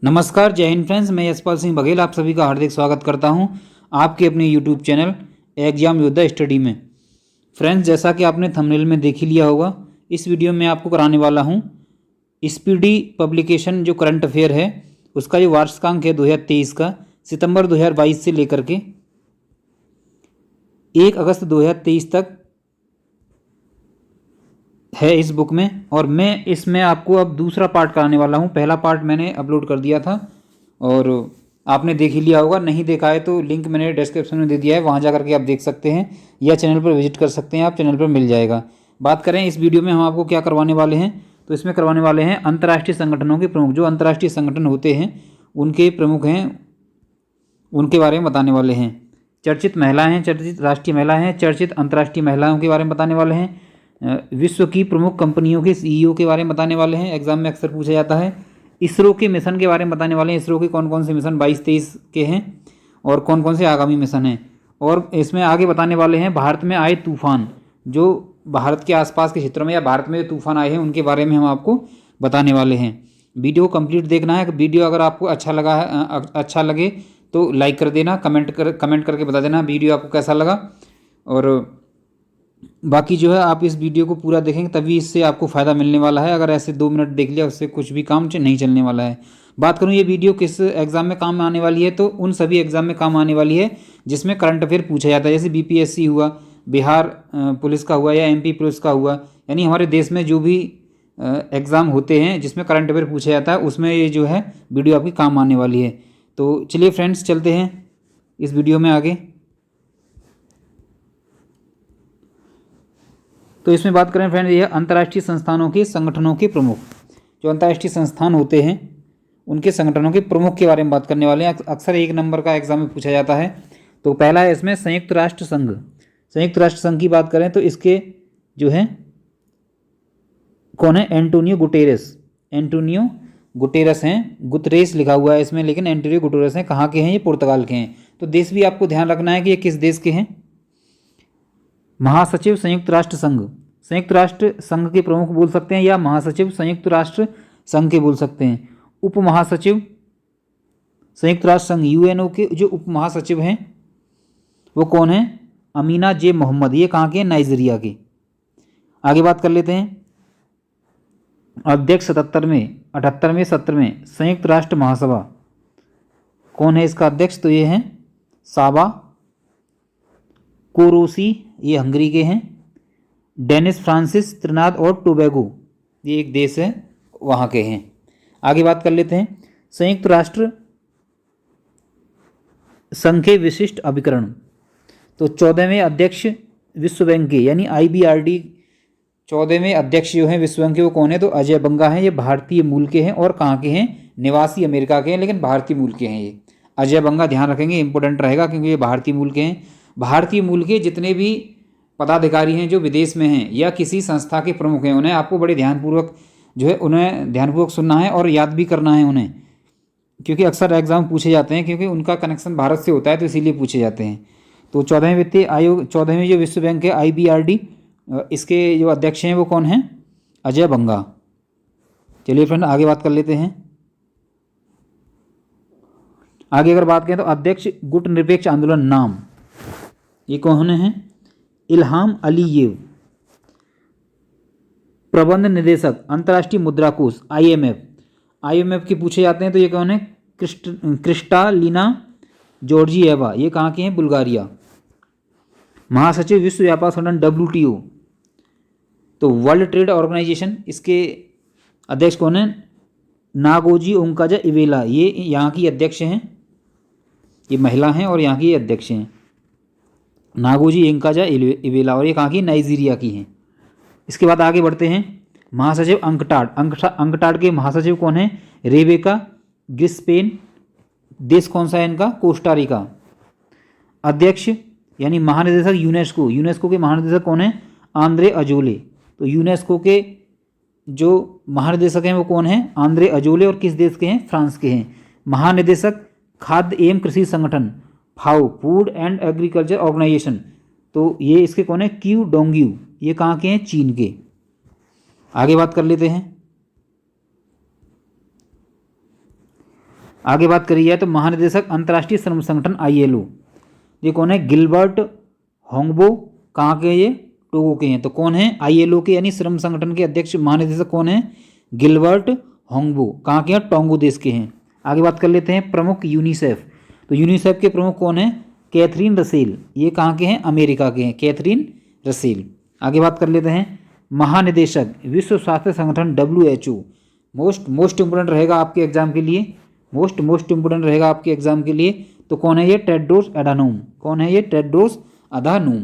नमस्कार, जय हिंद फ्रेंड्स। मैं यशपाल सिंह बघेल आप सभी का हार्दिक स्वागत करता हूं आपके अपने यूट्यूब चैनल एग्जाम योद्धा स्टडी में। फ्रेंड्स, जैसा कि आपने थंबनेल में देख ही लिया होगा, इस वीडियो में आपको कराने वाला हूं स्पीडी पब्लिकेशन जो करंट अफेयर है उसका जो वार्षिकांक है 2023 का, सितंबर 2022 से लेकर के 1 अगस्त 2023 तक है इस बुक में। और मैं इसमें आपको अब दूसरा पार्ट कराने वाला हूँ। पहला पार्ट मैंने अपलोड कर दिया था और आपने देख ही लिया होगा। नहीं देखा है तो लिंक मैंने डिस्क्रिप्शन में दे दिया है, वहाँ जा करके आप देख सकते हैं या चैनल पर विजिट कर सकते हैं, आप चैनल पर मिल जाएगा। बात करें इस वीडियो में हम आपको क्या करवाने वाले हैं, तो इसमें करवाने वाले हैं अंतर्राष्ट्रीय संगठनों के प्रमुख, जो अंतर्राष्ट्रीय संगठन होते हैं उनके प्रमुख हैं, उनके बारे में बताने वाले हैं। चर्चित महिलाएं हैं, चर्चित राष्ट्रीय महिलाएं हैं, चर्चित अंतर्राष्ट्रीय महिलाओं के बारे में बताने वाले हैं। विश्व की प्रमुख कंपनियों के सीईओ के बारे में बताने वाले हैं, एग्जाम में अक्सर पूछा जाता है। इसरो के मिशन के बारे में बताने वाले हैं, इसरो के कौन कौन से मिशन 22-23 के हैं और कौन कौन से आगामी मिशन हैं। और इसमें आगे बताने वाले हैं भारत में आए तूफान, जो भारत के आसपास के क्षेत्रों में या भारत में जो तूफान आए हैं उनके बारे में हम आपको बताने वाले हैं। वीडियो को कंप्लीट देखना है। वीडियो अगर आपको अच्छा लगे तो लाइक कर देना, कमेंट करके बता देना वीडियो आपको कैसा लगा। और बाकी जो है आप इस वीडियो को पूरा देखेंगे तभी इससे आपको फ़ायदा मिलने वाला है। अगर ऐसे 2 मिनट देख लिया उससे कुछ भी काम नहीं चलने वाला है। बात करूँ ये वीडियो किस एग्ज़ाम में काम आने वाली है, तो उन सभी एग्ज़ाम में काम आने वाली है जिसमें करंट अफेयर पूछा जाता है। जैसे बीपीएससी हुआ, बिहार पुलिस का हुआ या एमपी पुलिस का हुआ, यानी हमारे देश में जो भी एग्ज़ाम होते हैं जिसमें करंट अफेयर पूछा जाता है उसमें ये जो है वीडियो आपकी काम आने वाली है। तो चलिए फ्रेंड्स, चलते हैं इस वीडियो में आगे। तो इसमें बात करें फ्रेंड्स, यह अंतर्राष्ट्रीय संस्थानों के संगठनों के प्रमुख, जो अंतर्राष्ट्रीय संस्थान होते हैं उनके संगठनों के प्रमुख के बारे में बात करने वाले हैं। अक्सर 1 नंबर का एग्जाम में पूछा जाता है। तो पहला है इसमें संयुक्त राष्ट्र संघ। संयुक्त राष्ट्र संघ की बात करें तो इसके जो है कौन है, एंटोनियो गुटेरेस। एंटोनियो गुटेरेस हैं, गुतरेस लिखा हुआ है इसमें लेकिन एंटोनियो गुटेरेस हैं। कहाँ के हैं ये? पुर्तगाल के हैं। तो देश भी आपको ध्यान रखना है कि ये किस देश के हैं। महासचिव संयुक्त राष्ट्र संघ, संयुक्त राष्ट्र संघ के प्रमुख बोल सकते हैं या महासचिव संयुक्त राष्ट्र संघ के बोल सकते हैं। उप महासचिव संयुक्त राष्ट्र संघ यूएनओ के जो उप महासचिव हैं वो कौन है? अमीना जे मोहम्मद। ये कहाँ के हैं? नाइजीरिया के। आगे बात कर लेते हैं। अध्यक्ष 78वें सत्र में संयुक्त राष्ट्र महासभा, कौन है इसका अध्यक्ष? तो ये हैं साबा कोरोसी, ये हंगरी के हैं। डेनिस फ्रांसिस त्रिनाद और टोबैगो, ये एक देश है वहाँ के हैं। आगे बात कर लेते हैं। संयुक्त राष्ट्र संघ के विशिष्ट अभिकरण, तो 14वें अध्यक्ष विश्व बैंक के यानी IBRD 14वें अध्यक्ष जो हैं विश्व बैंक के वो कौन है? तो अजय बंगा हैं। ये भारतीय मूल के हैं और कहाँ के हैं? निवासी अमेरिका के हैं लेकिन भारतीय मूल के हैं। ये अजय बंगा ध्यान रखेंगे, इंपॉर्टेंट रहेगा क्योंकि ये भारतीय मूल के हैं। भारतीय मूल के जितने भी पदाधिकारी हैं जो विदेश में हैं या किसी संस्था के प्रमुख हैं, उन्हें आपको बड़े ध्यानपूर्वक जो है उन्हें ध्यानपूर्वक सुनना है और याद भी करना है उन्हें, क्योंकि अक्सर एग्जाम पूछे जाते हैं क्योंकि उनका कनेक्शन भारत से होता है तो इसीलिए पूछे जाते हैं। तो 14वें वित्तीय आयोग, 14वें जो विश्व बैंक है IBRD, इसके जो अध्यक्ष हैं वो कौन हैं? अजय बंगा। चलिए फ्रेंड आगे बात कर लेते हैं। आगे अगर बात करें तो अध्यक्ष गुट निरपेक्ष आंदोलन नाम, ये कौन है? Ilham Aliyev. प्रबंध निदेशक अंतर्राष्ट्रीय मुद्रा कोष IMF के पूछे जाते हैं तो ये कौन है? क्रिस्टालिना जॉर्जिएवा, ये कहाँ के हैं? बुल्गारिया। महासचिव विश्व व्यापार संगठन WTO, तो वर्ल्ड ट्रेड ऑर्गेनाइजेशन, इसके अध्यक्ष कौन है? नागोजी ओंकाजा इवेला, ये यहाँ की अध्यक्ष हैं, ये महिला हैं और यहाँ की अध्यक्ष हैं नागोजी ओंकाजा इवेला, और ये कहाँ की? नाइजीरिया की हैं। इसके बाद आगे बढ़ते हैं। महासचिव अंकटाड के महासचिव कौन है? रेबेका ग्रिस्पेन। देश कौन सा है इनका? Costa Rica. अध्यक्ष यानी महानिदेशक यूनेस्को के महानिदेशक कौन है? Andre Azoulay. तो यूनेस्को के जो महानिदेशक हैं वो कौन है? आंद्रे अजोले, और किस देश के हैं? फ्रांस के हैं। महानिदेशक खाद्य एवं कृषि संगठन FAO, food and agriculture organisation, तो ये इसके कौन है? क्यू डोंग्यू, ये कहाँ के हैं? चीन के। आगे बात कर लेते हैं। आगे बात करी जाए तो महानिदेशक अंतर्राष्ट्रीय श्रम संगठन ILO, ये कौन है? Gilbert Houngbo. कहाँ के? ये टोगो के हैं। तो कौन है? ILO के यानी श्रम संगठन के अध्यक्ष महानिदेशक कौन है? Gilbert Houngbo. कहाँ के हैं? टोंगो देश के हैं। आगे बात कर लेते हैं प्रमुख यूनिसेफ। तो यूनिसेफ के प्रमुख कौन है? Catherine Russell. ये कहाँ के हैं? अमेरिका के हैं, कैथरीन रसेल। आगे बात कर लेते हैं महानिदेशक विश्व स्वास्थ्य संगठन WHO। मोस्ट इंपोर्टेंट रहेगा आपके एग्जाम के लिए, मोस्ट इंपोर्टेंट रहेगा आपके एग्जाम के लिए। तो कौन है ये? Tedros Adhanom. कौन है ये? Tedros Adhanom.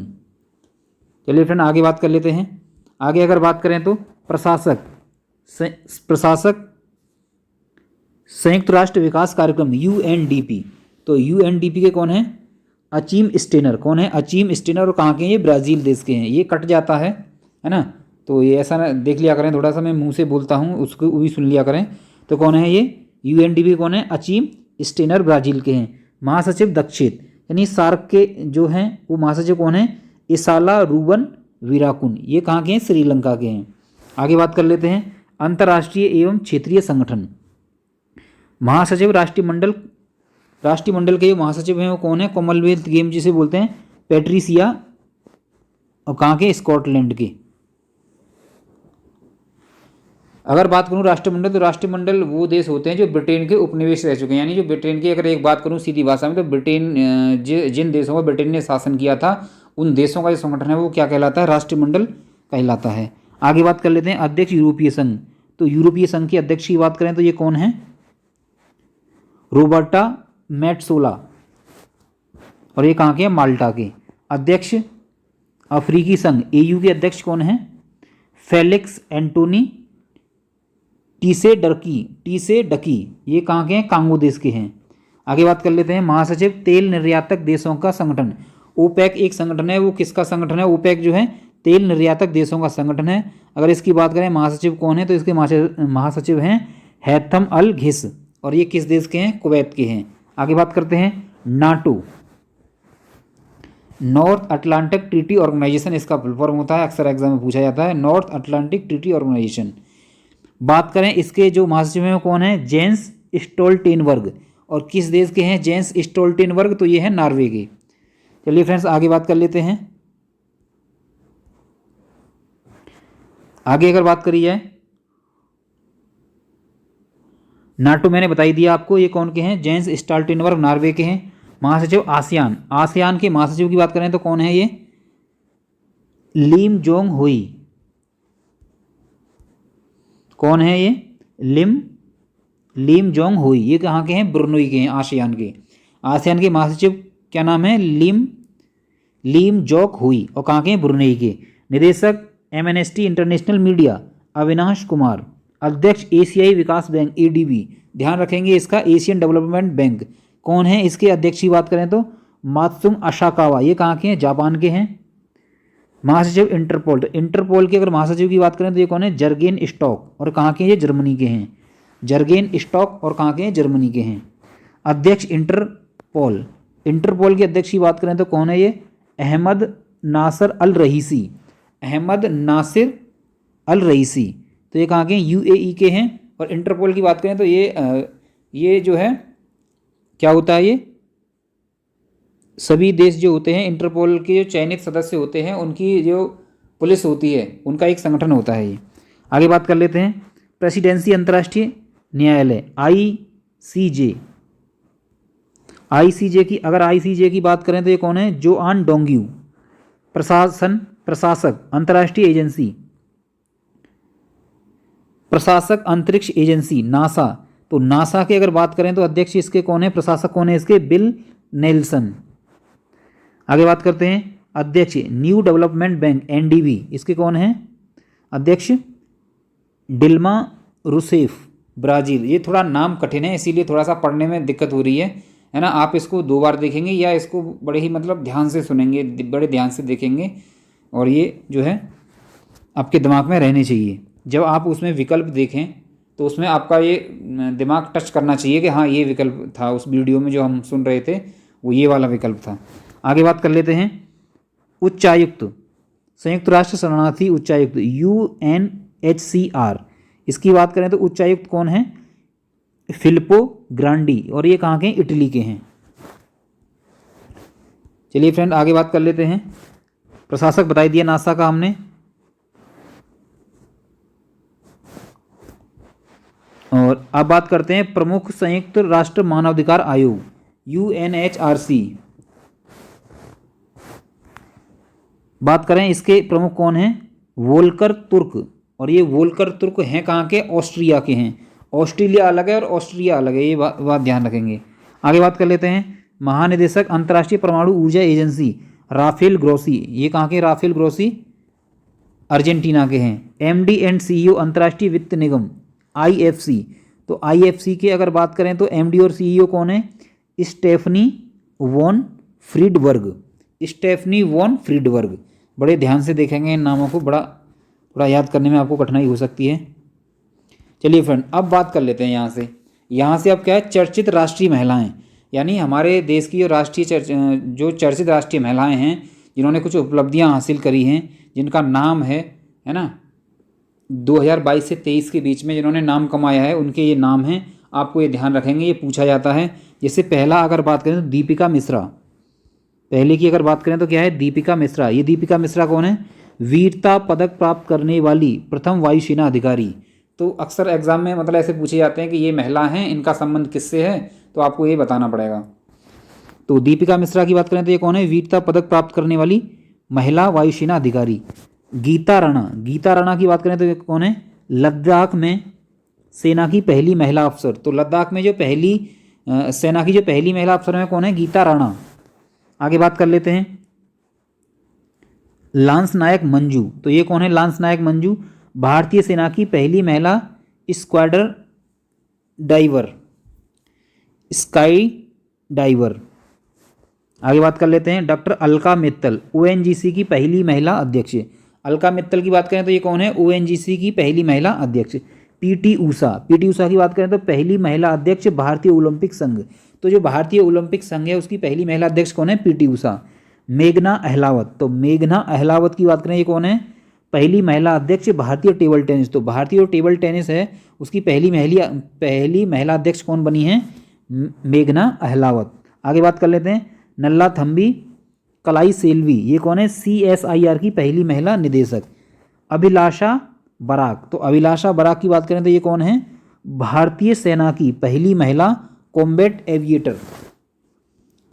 चलिए फ्रेंड आगे बात कर लेते हैं। आगे अगर बात करें तो प्रशासक संयुक्त राष्ट्र विकास कार्यक्रम UNDP। तो UNDP के कौन है? Achim Steiner. कौन है? Achim Steiner. और कहाँ के हैं? ये ब्राज़ील देश के हैं। ये कट जाता है ना, तो ये ऐसा ना देख लिया करें, थोड़ा सा मैं मुंह से बोलता हूँ उसको भी सुन लिया करें। तो कौन है ये? UNDP कौन है? अचीम स्टेनर ब्राज़ील के हैं। महासचिव दक्षिण यानी सार्क के जो हैं वो महासचिव कौन है? इसाला रूबन वीराकुन। ये कहाँ के हैं? श्रीलंका के हैं। आगे बात कर लेते हैं अंतर्राष्ट्रीय एवं क्षेत्रीय संगठन। महासचिव राष्ट्रमंडल के जो महासचिव हैं वो कौन है? कॉमनवेल्थ गेम जिसे बोलते हैं, पैट्रिसिया। और कहाँ के? स्कॉटलैंड के। अगर बात करूँ राष्ट्रमंडल, तो राष्ट्रमंडल वो देश होते हैं जो ब्रिटेन के उपनिवेश रह चुके हैं। यानी जो ब्रिटेन की अगर एक बात करूँ सीधी भाषा में, तो ब्रिटेन जिन देशों पर ब्रिटेन ने शासन किया था उन देशों का जो संगठन है वो क्या कहलाता है? राष्ट्रमंडल कहलाता है। आगे बात कर लेते हैं अध्यक्ष यूरोपीय संघ। तो यूरोपीय संघ के अध्यक्ष की बात करें तो ये कौन है? Roberta Metsola. और ये कहाँ के हैं? माल्टा के। अध्यक्ष अफ्रीकी संघ AU के अध्यक्ष कौन है? फेलिक्स एंटोनी टीसे डकी। ये कहाँ के हैं? कांगो देश के हैं। आगे बात कर लेते हैं महासचिव तेल निर्यातक देशों का संगठन। OPEC एक संगठन है, वो किसका संगठन है? OPEC जो है तेल निर्यातक देशों का संगठन है। अगर इसकी बात करें महासचिव कौन है, तो इसके महासचिव हैं हैथम अल घिस। और ये किस देश के हैं? कुवैत के हैं। आगे बात करते हैं NATO, north Atlantic treaty organisation इसका फुल फॉर्म होता है, अक्सर एग्जाम में पूछा जाता है, नॉर्थ अटलांटिक ट्रीटी ऑर्गेनाइजेशन। बात करें इसके जो महासचिव हैं वो कौन है? Jens Stoltenberg. और किस देश के हैं जेंस स्टोल्टेनबर्ग? तो ये है नॉर्वे के। चलिए फ्रेंड्स आगे बात कर लेते हैं। आगे अगर बात करी जाए नाटो मैंने बताई दिया आपको, ये कौन के हैं? जेंस स्टोल्टेनबर्ग नॉर्वे के हैं। महासचिव आसियान के महासचिव की बात करें तो कौन है ये? लीम जोंग हुई। कौन है ये? लीम जोंग हुई। ये कहाँ के हैं? ब्रुनई के हैं, आसियान के। आसियान के महासचिव क्या नाम है? लीम जोक हुई। और कहाँ के हैं? ब्रुनई के। निदेशक amnesty international media Avinash Kumar. अध्यक्ष एशियाई विकास बैंक ADB, ध्यान रखेंगे इसका, एशियन डेवलपमेंट बैंक। कौन है इसके अध्यक्ष की बात करें तो? मात्सुम अशाकावा। ये कहाँ के हैं? जापान के हैं। महासचिव इंटरपोल, तो इंटरपोल के अगर महासचिव की बात करें तो ये कौन है? Jurgen stock. और कहाँ के हैं? ये जर्मनी के हैं। जर्गेन स्टॉक और कहाँ के हैं? जर्मनी के हैं। अध्यक्ष इंटरपोल के अध्यक्ष की बात करें तो कौन है ये? अहमद नासिर अल रईसी। तो ये कहाँ के हैं? UAE के हैं। और इंटरपोल की बात करें तो ये जो है क्या होता है? ये सभी देश जो होते हैं इंटरपोल के जो चयनित सदस्य होते हैं उनकी जो पुलिस होती है उनका एक संगठन होता है ये। आगे बात कर लेते हैं प्रेसिडेंसी अंतर्राष्ट्रीय न्यायालय ICJ की। अगर ICJ की बात करें तो ये कौन है? जोआन डोंग्यू। प्रशासक अंतर्राष्ट्रीय एजेंसी, प्रशासक अंतरिक्ष एजेंसी नासा। तो नासा के अगर बात करें तो अध्यक्ष इसके कौन है? प्रशासक कौन है इसके? Bill Nelson. आगे बात करते हैं अध्यक्ष न्यू डेवलपमेंट बैंक NDB, इसके कौन है? अध्यक्ष डिल्मा रूसेफ, ब्राज़ील। ये थोड़ा नाम कठिन है इसीलिए थोड़ा सा पढ़ने में दिक्कत हो रही है ना। आप इसको 2 बार देखेंगे या इसको बड़े ही मतलब ध्यान से सुनेंगे, बड़े ध्यान से देखेंगे, और ये जो है आपके दिमाग में रहने चाहिए। जब आप उसमें विकल्प देखें तो उसमें आपका ये दिमाग टच करना चाहिए कि हाँ ये विकल्प था, उस वीडियो में जो हम सुन रहे थे वो ये वाला विकल्प था। आगे बात कर लेते हैं उच्चायुक्त, संयुक्त राष्ट्र शरणार्थी उच्चायुक्त UNHCR। इसकी बात करें तो उच्चायुक्त कौन है? फिलिपो ग्रांडी, और ये कहाँ के हैं? इटली के हैं। चलिए फ्रेंड आगे बात कर लेते हैं। प्रशासक बताई दिया नासा का हमने। और अब बात करते हैं प्रमुख संयुक्त राष्ट्र मानवाधिकार आयोग UNHRC। बात करें इसके प्रमुख कौन हैं? वोल्कर तुर्क, और ये वोल्कर तुर्क हैं कहाँ के? ऑस्ट्रिया के हैं। ऑस्ट्रेलिया अलग है और ऑस्ट्रिया अलग है, ये बात ध्यान रखेंगे। आगे बात कर लेते हैं। महानिदेशक अंतर्राष्ट्रीय परमाणु ऊर्जा एजेंसी राफेल ग्रोसी, ये कहाँ के? राफेल ग्रोसी अर्जेंटीना के हैं। MD एंड CEO अंतर्राष्ट्रीय वित्त निगम IFC, तो IFC के अगर बात करें तो MD और CEO कौन है? Stephanie von Friedberg. Stephanie von Friedberg, बड़े ध्यान से देखेंगे इन नामों को, थोड़ा याद करने में आपको कठिनाई हो सकती है। चलिए फ्रेंड अब बात कर लेते हैं यहाँ से अब क्या है? चर्चित राष्ट्रीय महिलाएं, यानी हमारे देश की जो चर्चित राष्ट्रीय महिलाएं हैं जिन्होंने कुछ उपलब्धियां हासिल करी हैं, जिनका नाम है ना 2022 से 23 के बीच में जिन्होंने नाम कमाया है, उनके ये नाम हैं। आपको ये ध्यान रखेंगे, ये पूछा जाता है। जैसे पहला अगर बात करें तो दीपिका मिश्रा, पहले की अगर बात करें तो क्या है? दीपिका मिश्रा। ये दीपिका मिश्रा कौन है? वीरता पदक प्राप्त करने वाली प्रथम वायुसेना अधिकारी। तो अक्सर एग्जाम में मतलब ऐसे पूछे जाते हैं कि ये महिला हैं, इनका संबंध किससे है, तो आपको ये बताना पड़ेगा। तो दीपिका मिश्रा की बात करें तो ये कौन है? वीरता पदक प्राप्त करने वाली महिला वायुसेना अधिकारी। गीता राणा की बात करें तो ये कौन है? लद्दाख में सेना की पहली महिला अफसर। तो लद्दाख में जो पहली सेना की जो पहली महिला अफसर है कौन है? गीता राणा। आगे बात कर लेते हैं। लांस नायक मंजू, तो ये कौन है? लांस नायक मंजू भारतीय सेना की पहली महिला स्क्वाड्रन डाइवर, स्काई डाइवर। आगे बात कर लेते हैं। डॉक्टर अलका मित्तल ONGC की पहली महिला अध्यक्ष। अलका मित्तल की बात करें तो ये कौन है? ONGC की पहली महिला अध्यक्ष। PT ऊषा की बात करें तो पहली महिला अध्यक्ष भारतीय ओलंपिक संघ। तो जो भारतीय ओलंपिक संघ है उसकी पहली महिला अध्यक्ष कौन है? PT ऊषा। मेघना अहलावत, तो मेघना अहलावत की बात करें ये कौन है? पहली महिला अध्यक्ष भारतीय टेबल टेनिस। तो भारतीय टेबल टेनिस है उसकी पहली महिला अध्यक्ष कौन बनी है? मेघना अहलावत। आगे बात कर लेते हैं। नल्ला थम्बी कलाई सेल्वी, ये कौन है? CSIR की पहली महिला निदेशक। अभिलाषा बराक, तो अभिलाषा बराक की बात करें तो ये कौन है? भारतीय सेना की पहली महिला कॉम्बैट एविएटर।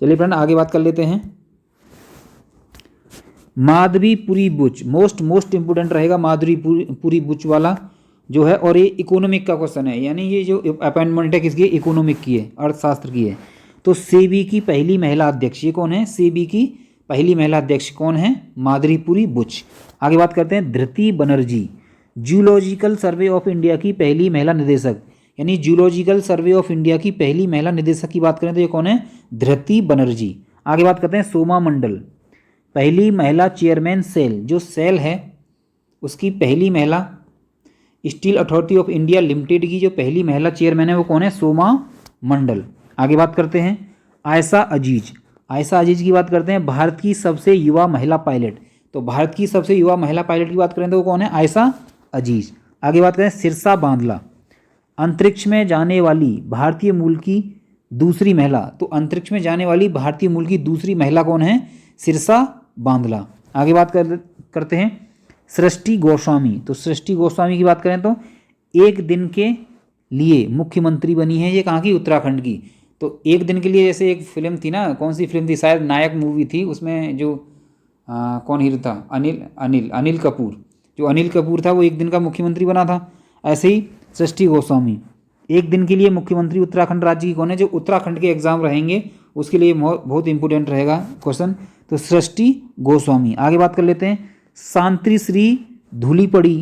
चलिए फ्रेंड आगे बात कर लेते हैं। माधवीपुरी बुच, मोस्ट इंपोर्टेंट रहेगा माधवीपुरी बुच वाला जो है, और ये इकोनॉमिक का क्वेश्चन है, यानी ये जो अपॉइंटमेंट है किसकी? इकोनॉमिक की है, अर्थशास्त्र की है। तो सेबी की पहली महिला अध्यक्ष ये कौन है? सेबी की पहली महिला अध्यक्ष कौन है? माधवीपुरी बुच। आगे बात करते हैं। Dhriti Banerjee zoological survey of India की पहली महिला निदेशक, यानी जूलॉजिकल सर्वे ऑफ इंडिया की पहली महिला निदेशक की बात करें तो ये कौन है? धृति बनर्जी। आगे बात करते हैं। सोमा मंडल पहली महिला चेयरमैन सेल, जो सेल है उसकी पहली महिला। Steel authority of India limited की जो पहली महिला चेयरमैन है वो कौन है? सोमा मंडल। आगे बात करते हैं। आयशा अजीज की बात करते हैं। भारत की सबसे युवा महिला पायलट, तो भारत की सबसे युवा महिला पायलट की बात करें तो वो कौन है? आयशा अजीज। आगे बात करें। सिरसा बांदला अंतरिक्ष में जाने वाली भारतीय मूल की दूसरी महिला, तो अंतरिक्ष में जाने वाली भारतीय मूल की दूसरी महिला कौन है? सिरसा बांदला। आगे बात करते हैं। सृष्टि गोस्वामी, तो सृष्टि गोस्वामी की बात करें तो एक दिन के लिए मुख्यमंत्री बनी है, ये कहाँ की? उत्तराखंड की। तो एक दिन के लिए जैसे एक फिल्म थी ना, कौन सी फिल्म थी? शायद नायक मूवी थी, उसमें जो कौन हीरो था? अनिल कपूर। जो अनिल कपूर था वो एक दिन का मुख्यमंत्री बना था। ऐसे ही सृष्टि गोस्वामी एक दिन के लिए मुख्यमंत्री उत्तराखंड राज्य की कौन है? जो उत्तराखंड के एग्जाम रहेंगे उसके लिए बहुत इंपॉर्टेंट रहेगा क्वेश्चन, तो सृष्टि गोस्वामी। आगे बात कर लेते हैं। शांति श्री धूलीपड़ी,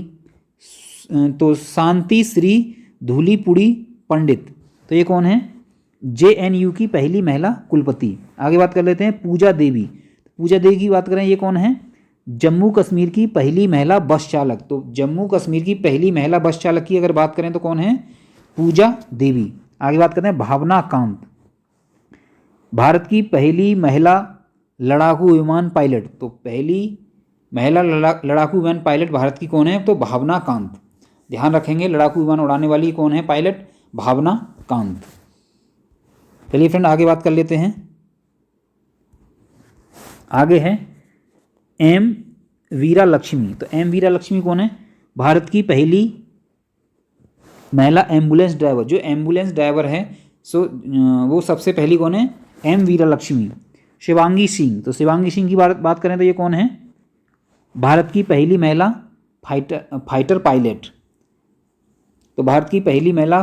तो शांति श्री धूलीपुड़ी पंडित, तो ये कौन है? JNU की पहली महिला कुलपति। आगे बात कर लेते हैं। पूजा देवी की बात करें ये कौन है? जम्मू कश्मीर की पहली महिला बस चालक। तो जम्मू कश्मीर की पहली महिला बस चालक की अगर बात करें तो कौन है? पूजा देवी। आगे बात करते हैं। भावना कांत भारत की पहली महिला लड़ाकू विमान पायलट, तो पहली महिला लड़ाकू विमान पायलट भारत की कौन है? तो भावना कांत। ध्यान रखेंगे, लड़ाकू विमान उड़ाने वाली कौन है? पायलट भावना कांत। चलिए फ्रेंड आगे बात कर लेते हैं। आगे है एम वीरा लक्ष्मी। तो एम वीरा लक्ष्मी कौन है? भारत की पहली महिला एम्बुलेंस ड्राइवर। जो एम्बुलेंस ड्राइवर है वो सबसे पहली कौन है? एम वीरा लक्ष्मी। शिवांगी सिंह। तो शिवांगी सिंह की बात करें तो ये कौन है? भारत की पहली महिला फाइटर पायलट। तो भारत की पहली महिला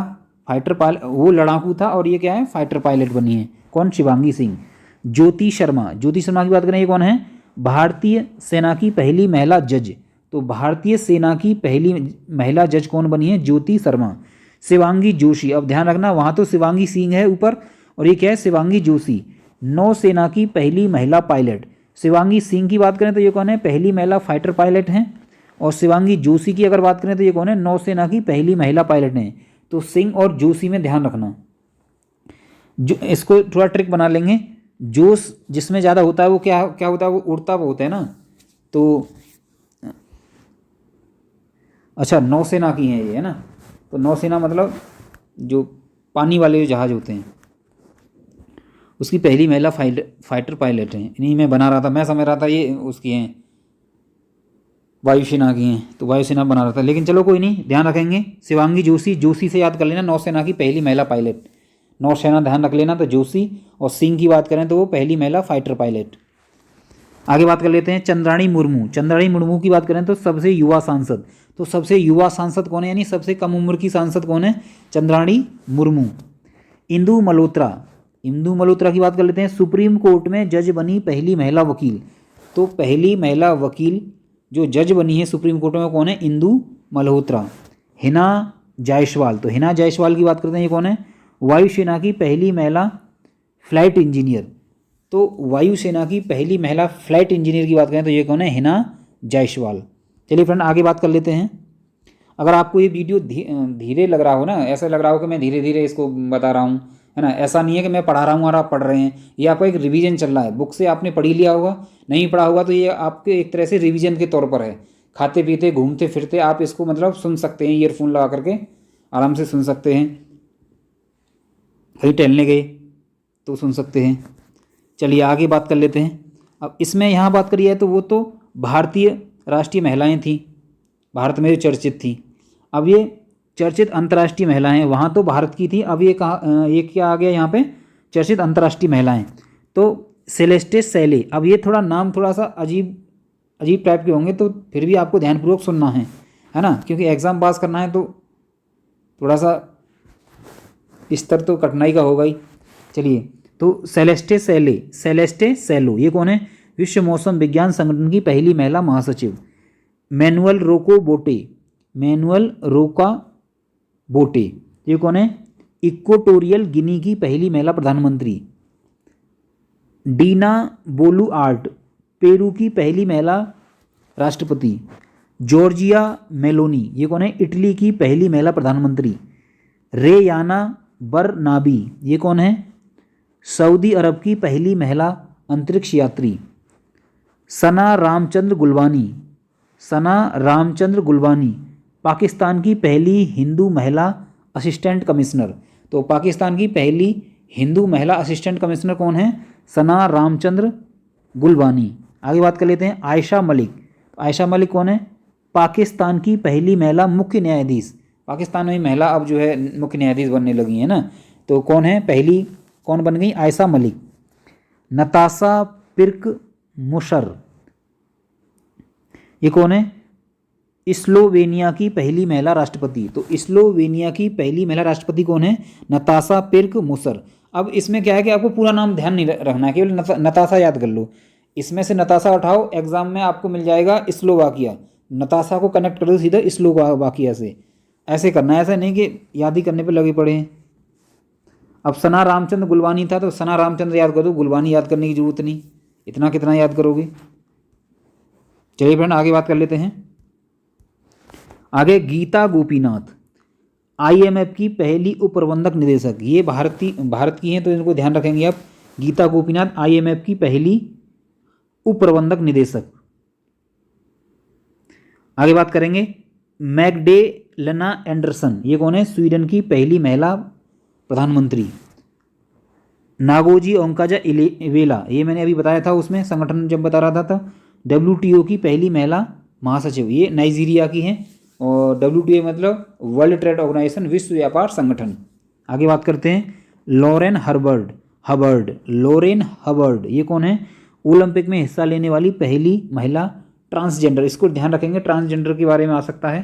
फाइटर पायलट, वो लड़ाकू था और ये क्या है? फाइटर पायलट बनी है। कौन? शिवांगी सिंह। ज्योति शर्मा। ज्योति शर्मा की बात करें, ये कौन है? भारतीय सेना की पहली महिला जज। तो भारतीय सेना की पहली महिला जज कौन बनी है? ज्योति शर्मा। शिवांगी जोशी। अब ध्यान रखना, वहाँ तो शिवांगी सिंह है ऊपर और ये क्या है? शिवांगी जोशी। नौसेना की पहली महिला पायलट। शिवांगी सिंह की बात करें तो ये कौन है? पहली महिला फाइटर पायलट हैं। और शिवांगी जोशी की अगर बात करें तो ये कौन है? नौसेना की पहली महिला पायलट हैं। तो सिंह और जोशी में ध्यान रखना। जो इसको थोड़ा ट्रिक बना लेंगे, जोश जिसमें ज़्यादा होता है वो क्या क्या होता है? वो उड़ता बहुत है ना। तो अच्छा, नौसेना की है ये, है ना। तो नौसेना मतलब जो पानी वाले जो जहाज होते हैं उसकी पहली महिला फाइटर पायलट हैं। इन्हीं में बना रहा था, मैं समझ रहा था ये उसकी हैं, वायुसेना की हैं। तो वायुसेना बना रहा था, लेकिन चलो कोई नहीं, ध्यान रखेंगे। शिवांगी जोशी, जोशी से याद कर लेना, नौसेना की पहली महिला पायलट। नौसेना ध्यान रख लेना। तो जोशी। और सिंह की बात करें तो वो पहली महिला फाइटर पायलट। आगे बात कर लेते हैं चंद्राणी मुर्मू। चंद्राणी मुर्मू की बात करें तो सबसे युवा सांसद। तो सबसे युवा सांसद कौन है, यानी सबसे कम उम्र की सांसद कौन है? चंद्राणी मुर्मू। इंदु मल्होत्रा। इंदु मल्होत्रा की बात कर लेते हैं। सुप्रीम कोर्ट में जज बनी पहली महिला वकील। तो पहली महिला वकील जो जज बनी है सुप्रीम कोर्ट में कौन है? इंदु मल्होत्रा। हिना जायसवाल। तो हिना जायसवाल की बात करते हैं, ये कौन है? वायुसेना की पहली महिला फ्लाइट इंजीनियर। तो वायुसेना की पहली महिला फ्लाइट इंजीनियर की बात करें तो ये कौन है? हिना जायसवाल। चलिए फ्रेंड आगे बात कर लेते हैं। अगर आपको ये वीडियो धीरे लग रहा हो ना, ऐसा लग रहा हो कि मैं धीरे धीरे इसको बता रहा हूँ, है ना, ऐसा नहीं है कि मैं पढ़ा रहा हूँ और आप पढ़ रहे हैं। ये आपका एक रिवीजन चल रहा है। बुक से आपने पढ़ ही लिया होगा, नहीं पढ़ा होगा तो ये आपके एक तरह से रिवीजन के तौर पर है। खाते पीते घूमते फिरते आप इसको मतलब सुन सकते हैं, ईयरफोन लगा करके आराम से सुन सकते हैं। कहीं टहलने गए तो सुन सकते हैं। चलिए आगे बात कर लेते हैं। अब इसमें यहाँ बात करी है तो वो तो भारतीय राष्ट्रीय महिलाएं थीं, भारत में जो चर्चित थी। अब ये चर्चित अंतर्राष्ट्रीय महिलाएं वहाँ तो भारत की थी, अब ये कहाँ, ये क्या आ गया यहाँ पे? चर्चित अंतर्राष्ट्रीय महिलाएं। तो सेलेस्टे सेले। अब ये थोड़ा नाम थोड़ा सा अजीब अजीब टाइप के होंगे, तो फिर भी आपको ध्यानपूर्वक सुनना है ना, क्योंकि एग्ज़ाम पास करना है तो थोड़ा सा स्तर तो कठिनाई का होगा ही। चलिए, तो सेलेस्टे सेले, सेलेस्टे सेलो ये कौन है? विश्व मौसम विज्ञान संगठन की पहली महिला महासचिव। मैनुअल रोको बोटे, मैनुअल रोका बोटे ये कौन है? इक्वेटोरियल गिनी की पहली महिला प्रधानमंत्री। डीना बोलू आर्ट, पेरू की पहली महिला राष्ट्रपति। जॉर्जिया मेलोनी ये कौन है? इटली की पहली महिला प्रधानमंत्री। रेयाना बरनाबी ये कौन है? सऊदी अरब की पहली महिला अंतरिक्ष यात्री। सना रामचंद्र गुलवानी, सना रामचंद्र गुलवानी पाकिस्तान की पहली हिंदू महिला असिस्टेंट कमिश्नर। तो पाकिस्तान की पहली हिंदू महिला असिस्टेंट कमिश्नर कौन है? सना रामचंद्र गुलवानी। आगे बात कर लेते हैं आयशा मलिक। आयशा मलिक कौन है? पाकिस्तान की पहली महिला मुख्य न्यायाधीश। पाकिस्तान में महिला अब जो है मुख्य न्यायाधीश बनने लगी है ना, तो कौन है पहली, कौन बन गई? आयशा मलिक। नताशा पिर्क मुशर ये कौन है? स्लोवेनिया की पहली महिला राष्ट्रपति। तो स्लोवेनिया की पहली महिला राष्ट्रपति कौन है? नताशा पिर्क मुशर। अब इसमें क्या है कि आपको पूरा नाम ध्यान नहीं रखना है, केवल नताशा याद कर लो। इसमें से नताशा उठाओ, एग्जाम में आपको मिल जाएगा स्लोवाकिया। नताशा को कनेक्ट कर दो सीधा स्लोवाकिया से, ऐसे करना है, ऐसा नहीं कि याद ही करने पे लगे पड़े हैं। अब सना रामचंद्र गुलवानी था तो सना रामचंद्र याद कर दो, गुलवानी याद करने की जरूरत नहीं, इतना कितना याद करोगे। चलिए फ्रेंड आगे बात कर लेते हैं। आगे गीता गोपीनाथ, आईएमएफ की पहली उप प्रबंधक निदेशक। ये भारत की हैं तो इनको ध्यान रखेंगे आप। गीता गोपीनाथ आईएमएफ की पहली उप प्रबंधक निदेशक। आगे बात करेंगे मैगडेलेना एंडरसन। ये कौन है? स्वीडन की पहली महिला प्रधानमंत्री। नागोजी ओंकाजा इवेला, ये मैंने अभी बताया था उसमें संगठन जब बता रहा था। WTO की पहली महिला महासचिव, ये नाइजीरिया की हैं। और WTO मतलब वर्ल्ड ट्रेड ऑर्गेनाइजेशन, विश्व व्यापार संगठन। आगे बात करते हैं लॉरेन लॉरेन हबर्ड, ये कौन है? ओलंपिक में हिस्सा लेने वाली पहली महिला ट्रांसजेंडर। इसको ध्यान रखेंगे, ट्रांसजेंडर के बारे में आ सकता है,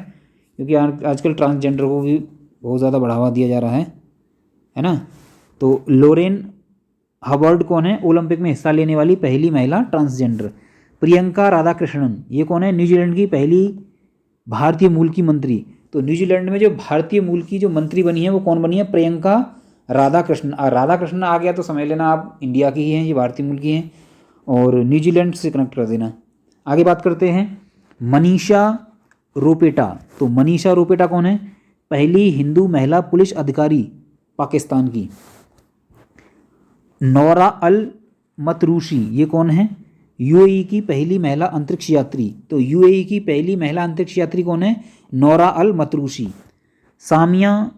क्योंकि आजकल ट्रांसजेंडर को भी बहुत ज़्यादा बढ़ावा दिया जा रहा है ना। तो लॉरेन हबर्ड कौन है? ओलंपिक में हिस्सा लेने वाली पहली महिला ट्रांसजेंडर। प्रियंका राधाकृष्णन, ये कौन है? न्यूजीलैंड की पहली भारतीय मूल की मंत्री। तो न्यूजीलैंड में जो भारतीय मूल की जो मंत्री बनी है वो कौन बनी है? प्रियंका राधाकृष्णन। राधाकृष्णन आ गया तो समझ लेना आप इंडिया की ही हैं, ये भारतीय मूल की हैं, और न्यूजीलैंड से कनेक्ट कर देना। आगे बात करते हैं मनीषा रोपेटा। तो मनीषा रोपेटा कौन है? पहली हिंदू महिला पुलिस अधिकारी पाकिस्तान की। नौरा अल मतरूशी, ये कौन है? यूएई की पहली महिला अंतरिक्ष यात्री। तो यूएई की पहली महिला अंतरिक्ष यात्री कौन है? नौरा अल मतरूशी। सामिया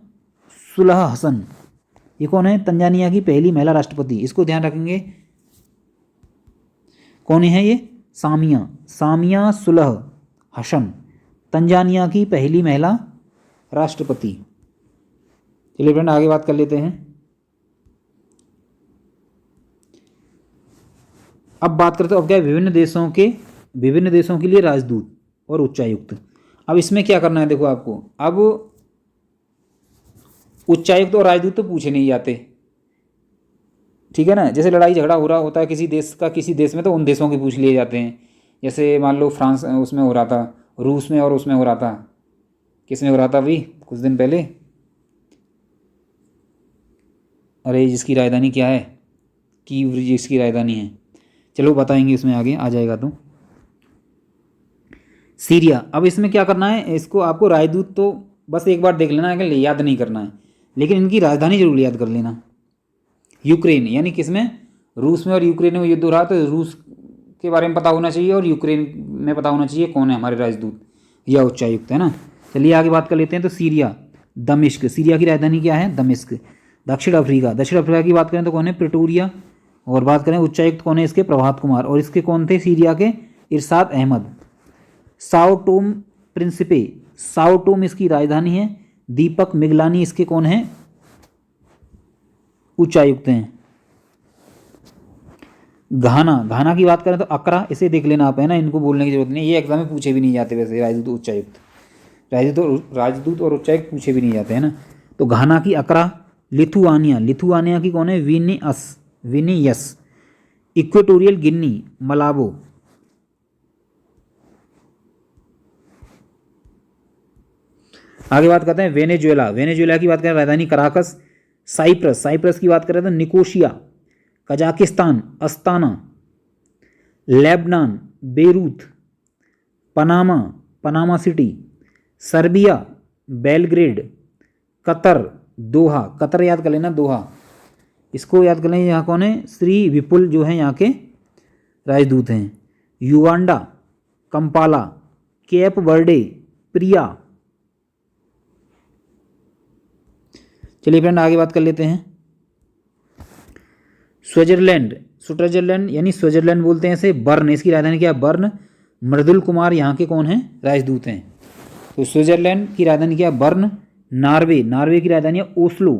सुलह हसन, ये कौन है? तंजानिया की पहली महिला राष्ट्रपति। इसको ध्यान रखेंगे, कौन है ये? सामिया सुलह हसन, तंजानिया की पहली महिला राष्ट्रपति। चलिए फ्रेंड आगे बात कर लेते हैं। अब बात करते हैं, अब क्या है, विभिन्न देशों के लिए राजदूत और उच्चायुक्त। अब इसमें क्या करना है, देखो आपको, अब उच्चायुक्त और राजदूत तो पूछे नहीं जाते, ठीक है ना। जैसे लड़ाई झगड़ा हो रहा होता है किसी देश का किसी देश में, तो उन देशों के पूछ लिए जाते हैं। जैसे मान लो फ्रांस उसमें हो रहा था, रूस में और उसमें हो रहा था, किस में हो रहा था अभी कुछ दिन पहले? अरे जिसकी राजधानी क्या है, कीव जिसकी राजधानी है, चलो बताएंगे उसमें आगे आ जाएगा। तो सीरिया। अब इसमें क्या करना है, इसको आपको राजदूत तो बस एक बार देख लेना है, याद नहीं करना है, लेकिन इनकी राजधानी जरूर याद कर लेना। यूक्रेन, यानी किसमें? रूस में और यूक्रेन में युद्ध हो रहा, तो रूस के बारे में पता होना चाहिए और यूक्रेन में पता होना चाहिए कौन है हमारे राजदूत या उच्चायुक्त, है ना। चलिए आगे बात कर लेते हैं। तो सीरिया, दमिश्क, सीरिया की राजधानी क्या है? दमिश्क। दक्षिण अफ्रीका की बात करें तो कौन है? प्रिटोरिया। और बात करें उच्चायुक्त कौन है इसके? प्रभात कुमार। और इसके कौन थे सीरिया के? Irshad Ahmad. Sao Tome Principe, Sao Tome इसकी राजधानी है। दीपक मिगलानी इसके कौन है? उच्चायुक्त हैं। घाना की बात करें तो अकरा, इसे देख लेना आप, है ना, इनको बोलने की जरूरत नहीं, ये एग्जाम में पूछे भी नहीं जाते वैसे। राजदूत और उच्चायुक्त पूछे भी नहीं जाते, है ना। तो घाना की अकरा। लिथुआनिया की कौन है? विनियस। Equatorial Guinea, Malabo. आगे बात करते हैं वेनेजुएला की बात करें राजधानी कराकस। साइप्रस की बात करें तो Nicosia. Kazakhstan Astana. Lebanon Beirut. Panama City. Serbia Belgrade. Qatar Doha, Qatar याद कर लेना, दोहा, इसको याद कर लें। यहाँ कौन है? श्री विपुल जो है यहाँ के राजदूत हैं। Uganda Kampala. केप वर्डे प्रिया। चलिए फ्रेंड आगे बात कर लेते हैं। स्विट्जरलैंड यानी स्विट्जरलैंड बोलते हैं इसे। बर्न, इसकी राजधानी क्या है? बर्न। मृदुल कुमार यहाँ के कौन हैं? राजदूत हैं। तो स्विट्जरलैंड की राजधानी क्या है? बर्न। नॉर्वे की राजधानी है Oslo.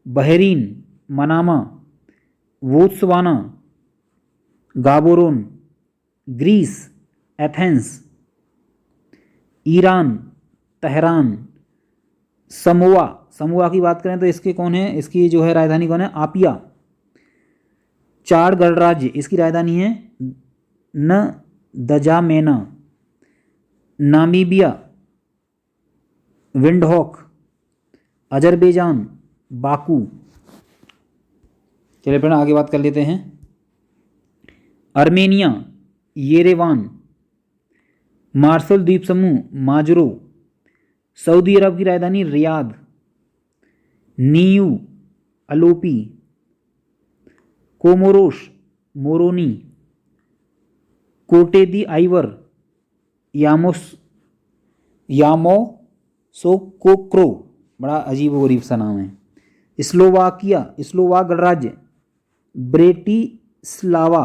Bahrain Manama. Botswana Gaborone. Greece Athens. Iran Tehran. Samoa की बात करें तो इसके कौन है? इसकी जो है राजधानी कौन है? आपिया। चार गणराज्य, इसकी राजधानी है N'Djamena. Namibia Windhoek. Azerbaijan Baku. चलिए फिर आगे बात कर लेते हैं। Armenia Yerevan. मार्शल द्वीप समूह माजरो। सऊदी अरब की राजधानी Riyadh. Neue Alopi. Comoros Moroni. कोटे दी आइवर यामोसोकोक्रो, बड़ा अजीब व गरीब सा नाम है। स्लोवाकिया, स्लोवाक गणराज्य, ब्रेटिस्लावा,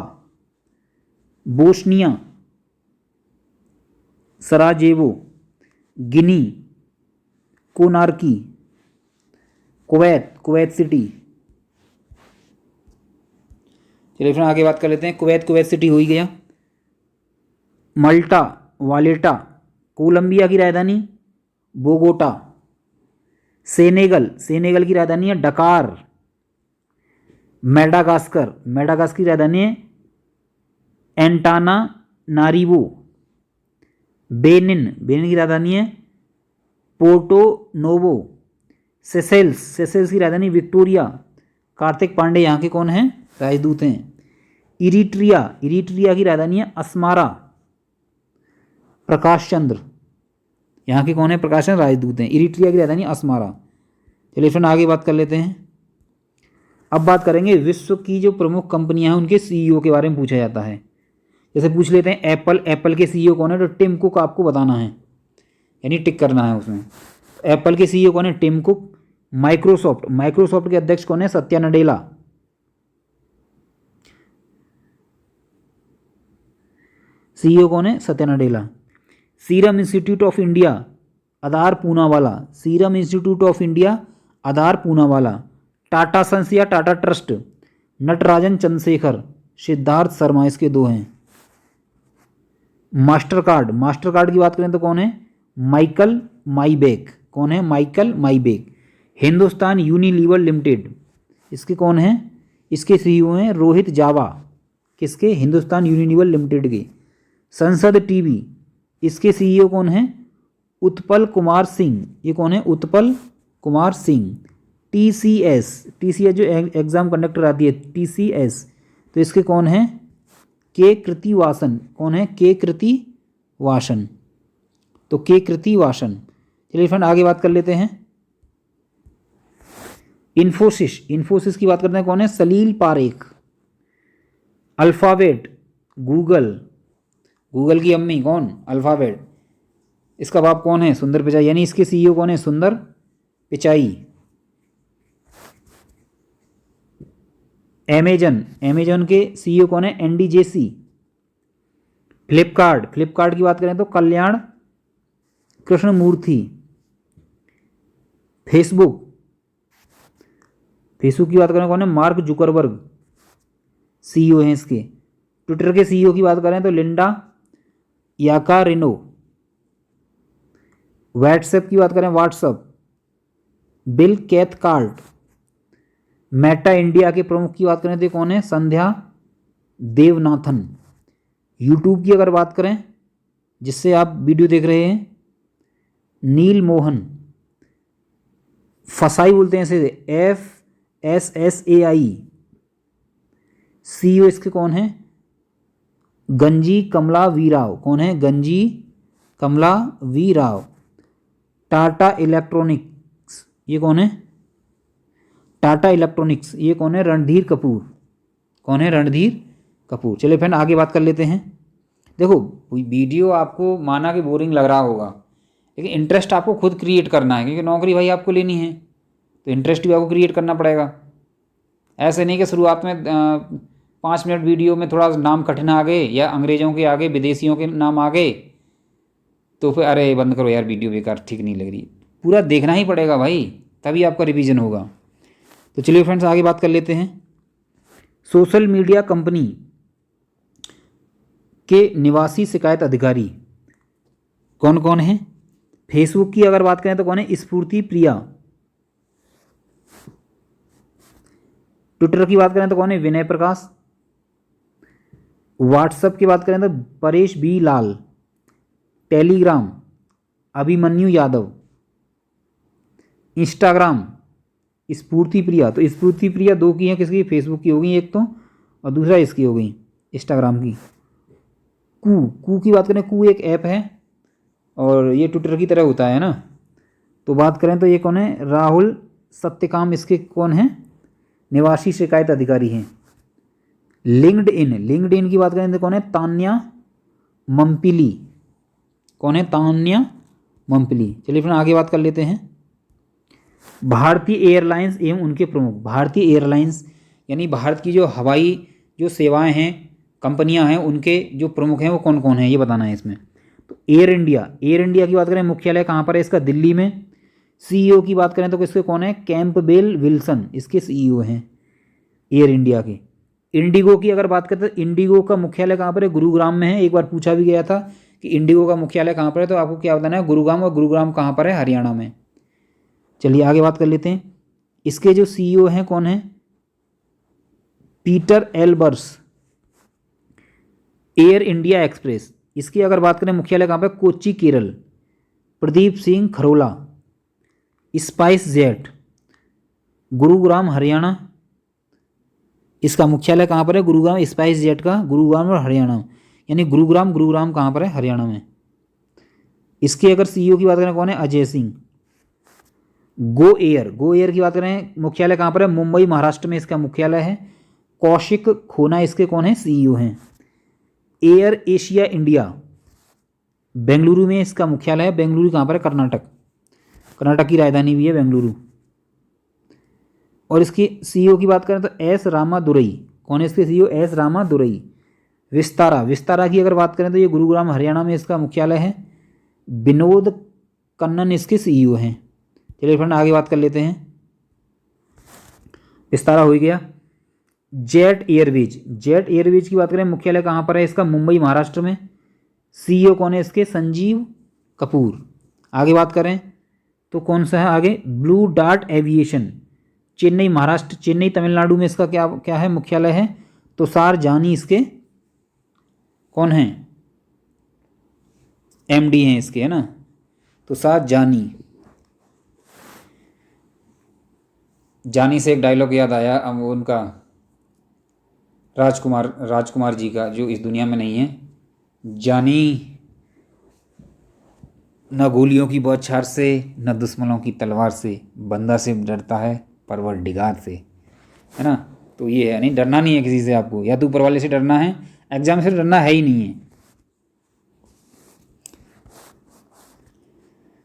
बोस्निया, सराजेवो, गिनी, कोनार्की, कुवैत, कुवैत सिटी। चलिए फ्रेंड आगे बात कर लेते हैं। कुवैत, कुवैत सिटी हो ही गया। मल्टा, वालेटा, कोलंबिया की राजधानी बोगोटा, सेनेगल, सेनेगल की राजधानी है डकार, मेडागास्कर, मेडागास्कर की राजधानी है एंटाना नारिवो, बेनिन, बेनिन की राजधानी है पोर्टो नोवो, सेसेल्स, सेसेल्स की राजधानी विक्टोरिया। कार्तिक पांडे यहाँ के कौन हैं? राजदूत हैं। इरिट्रिया, इरिट्रिया की राजधानी है अस्मारा, प्रकाश चंद्र यहाँ के कौन है? प्रकाश चंद्र राजदूत हैं। इरिट्रिया की राजधानी अस्मारा। चलिए फ्रेंड आगे बात कर लेते हैं। अब बात करेंगे विश्व की जो प्रमुख कंपनियां हैं उनके सीईओ के बारे में पूछा जाता है। जैसे पूछ लेते हैं एप्पल, एप्पल के सीईओ कौन है? तो टिम कुक आपको बताना है, यानी टिक करना है उसमें। एप्पल के सीईओ कौन है? Tim cook. माइक्रोसॉफ्ट, माइक्रोसॉफ्ट के अध्यक्ष कौन है? सत्या नडेला। सीईओ कौन है? Satya Nadella. Serum institute of India, Adar Poonawalla, serum institute of India, Adar Poonawalla. Tata sons या टाटा ट्रस्ट, नटराजन चंद्रशेखर, सिद्धार्थ शर्मा, इसके दो हैं। मास्टर कार्ड, मास्टर कार्ड की बात करें तो कौन है? माइकल माईबेक। कौन है? माइकल माईबेक। हिंदुस्तान यूनिलीवर लिमिटेड, इसके कौन है? इसके सीईओ हैं रोहित जावा। किसके? हिंदुस्तान यूनिलीवर लिमिटेड के। संसद टीवी, इसके सीईओ कौन है? उत्पल कुमार सिंह। ये कौन है? उत्पल कुमार सिंह। टीसीएस, टीसीएस जो एग्जाम कंडक्टर आती है टीसीएस, तो इसके कौन है? के कृतिवासन। कौन है? के कृतिवासन। तो के कृतिवासन। चलिए फ्रेंड आगे बात कर लेते हैं। इन्फोसिस, इन्फोसिस की बात करते हैं कौन है? सलील पारेख। अल्फाबेट, गूगल, गूगल की अम्मी कौन? अल्फाबेट। इसका बाप कौन है? सुंदर पिचाई, यानी इसके सीईओ कौन है? सुंदर पिचाई। अमेजन, अमेजन के सीईओ कौन है? Andy Jassy. फ्लिपकार्ट, फ्लिपकार्ट की बात करें तो कल्याण कृष्णमूर्ति। फेसबुक, फेसबुक की बात करें कौन है? मार्क जुकरबर्ग, सीईओ हैं इसके। ट्विटर के सीईओ की बात करें तो लिंडा याकारिनो। व्हाट्सएप की बात करें, WhatsApp, bill Cathcart. Meta India के प्रमुख की बात करें तो कौन है? संध्या देवनाथन। यूट्यूब की अगर बात करें, जिससे आप वीडियो देख रहे हैं, नील मोहन फसाई बोलते हैं इसे, FSSAI। सीईओ इसके कौन है? गंजी कमला वीराव। कौन है? गंजी कमला वीराव। टाटा इलेक्ट्रॉनिक्स, ये कौन है? टाटा इलेक्ट्रॉनिक्स, ये कौन है? रणधीर कपूर। कौन है? रणधीर कपूर। चलिए फ्रेंड आगे बात कर लेते हैं। देखो वीडियो आपको माना कि बोरिंग लग रहा होगा, लेकिन इंटरेस्ट आपको खुद क्रिएट करना है, क्योंकि नौकरी भाई आपको लेनी है, तो इंटरेस्ट भी आपको क्रिएट करना पड़ेगा। ऐसे नहीं कि शुरुआत में 5 मिनट वीडियो में थोड़ा नाम कठिन आ गए, या अंग्रेज़ों के आगे विदेशियों के नाम आ गए, तो फिर अरे बंद करो यार, वीडियो बेकार, ठीक नहीं लग रही। पूरा देखना ही पड़ेगा भाई, तभी आपका रिवीजन होगा। तो चलिए फ्रेंड्स आगे बात कर लेते हैं। सोशल मीडिया कंपनी के निवासी शिकायत अधिकारी कौन कौन है? फेसबुक की अगर बात करें तो कौन है? स्फूर्ति प्रिया। ट्विटर की बात करें तो कौन है? विनय प्रकाश। व्हाट्सएप की बात करें तो परेश बी लाल। टेलीग्राम अभिमन्यु यादव। इंस्टाग्राम स्फूर्ति प्रिया। तो स्फूर्ति प्रिया दो की हैं, किसकी? फेसबुक की हो गई एक तो, और दूसरा इसकी हो गई इंस्टाग्राम की। कू की बात करें, कू एक ऐप है और ये ट्विटर की तरह होता है ना। तो बात करें तो ये कौन है? राहुल सत्यकाम, इसके कौन है? निवासी शिकायत अधिकारी हैं। लिंक्डइन, लिंक्डइन की बात करें तो कौन है? तान्या मम्पिली। कौन है? तान्या मम्पिली। चलिए फिर आगे बात कर लेते हैं। भारतीय एयरलाइंस एवं उनके प्रमुख। भारतीय एयरलाइंस यानी भारत की जो हवाई जो सेवाएं हैं, कंपनियां हैं, उनके जो प्रमुख हैं वो कौन कौन हैं ये बताना है इसमें। तो एयर इंडिया, एयर इंडिया की बात करें मुख्यालय कहाँ पर है इसका, दिल्ली में। सीईओ की बात करें तो किसके कौन है, कैंपबेल विल्सन इसके सीईओ हैं एयर इंडिया के। इंडिगो की अगर बात करें तो इंडिगो का मुख्यालय कहाँ पर है, गुरुग्राम में है। एक बार पूछा भी गया था कि इंडिगो का मुख्यालय कहाँ पर है, तो आपको क्या बताना है, गुरुग्राम। और गुरुग्राम कहाँ पर है, हरियाणा में। चलिए आगे बात कर लेते हैं। इसके जो सीईओ हैं कौन है, Peter Elbers. Air India express, इसकी अगर बात करें मुख्यालय कहाँ पर, कोच्चि केरल। प्रदीप सिंह खरोला। स्पाइस जेट, गुरुग्राम हरियाणा, इसका मुख्यालय कहाँ पर है, गुरुग्राम। स्पाइस जेट का गुरुग्राम और हरियाणा, यानी गुरुग्राम, गुरुग्राम कहाँ पर है, हरियाणा में। इसके अगर सीईओ की बात करें कौन है, Ajay Singh. Go Air, Go Air की बात करें मुख्यालय कहाँ पर है, मुंबई महाराष्ट्र में इसका मुख्यालय है। कौशिक खोना इसके कौन है, सीईओ हैं। एयर एशिया इंडिया, बेंगलुरु में इसका मुख्यालय है। बेंगलुरु कहाँ पर है, कर्नाटक। कर्नाटक की राजधानी भी है बेंगलुरु। और इसकी सीईओ की बात करें तो एस रामादुरई, कौन है इसके सीईओ, एस रामादुरई। विस्तारा, विस्तारा की अगर बात करें तो ये गुरुग्राम हरियाणा में इसका मुख्यालय है। विनोद कन्नन इसके सीईओ हैं। चलिए फ्रेंड आगे बात कर लेते हैं। विस्तारा हो गया। जेट एयरवेज, जेट एयरवेज की बात करें मुख्यालय कहाँ पर है इसका, मुंबई महाराष्ट्र में। सीईओ कौन है इसके, संजीव कपूर। आगे बात करें तो कौन सा है आगे, blue dart aviation, Chennai Maharashtra, Chennai Tamil Nadu में इसका क्या क्या है, मुख्यालय है। तुषार जानी इसके कौन हैं, एमडी हैं इसके, है ना, तुषार जानी। जानी से एक डायलॉग याद आया, अब वो उनका राजकुमार जी का, जो इस दुनिया में नहीं है। जानी न गोलियों की बौछार से, न दुश्मनों की तलवार से, बंदा से डरता है परवरदिगार से, है ना। तो ये है, नहीं डरना नहीं है किसी से आपको, या तो ऊपर वाले से डरना है, एग्जाम से डरना है ही नहीं है।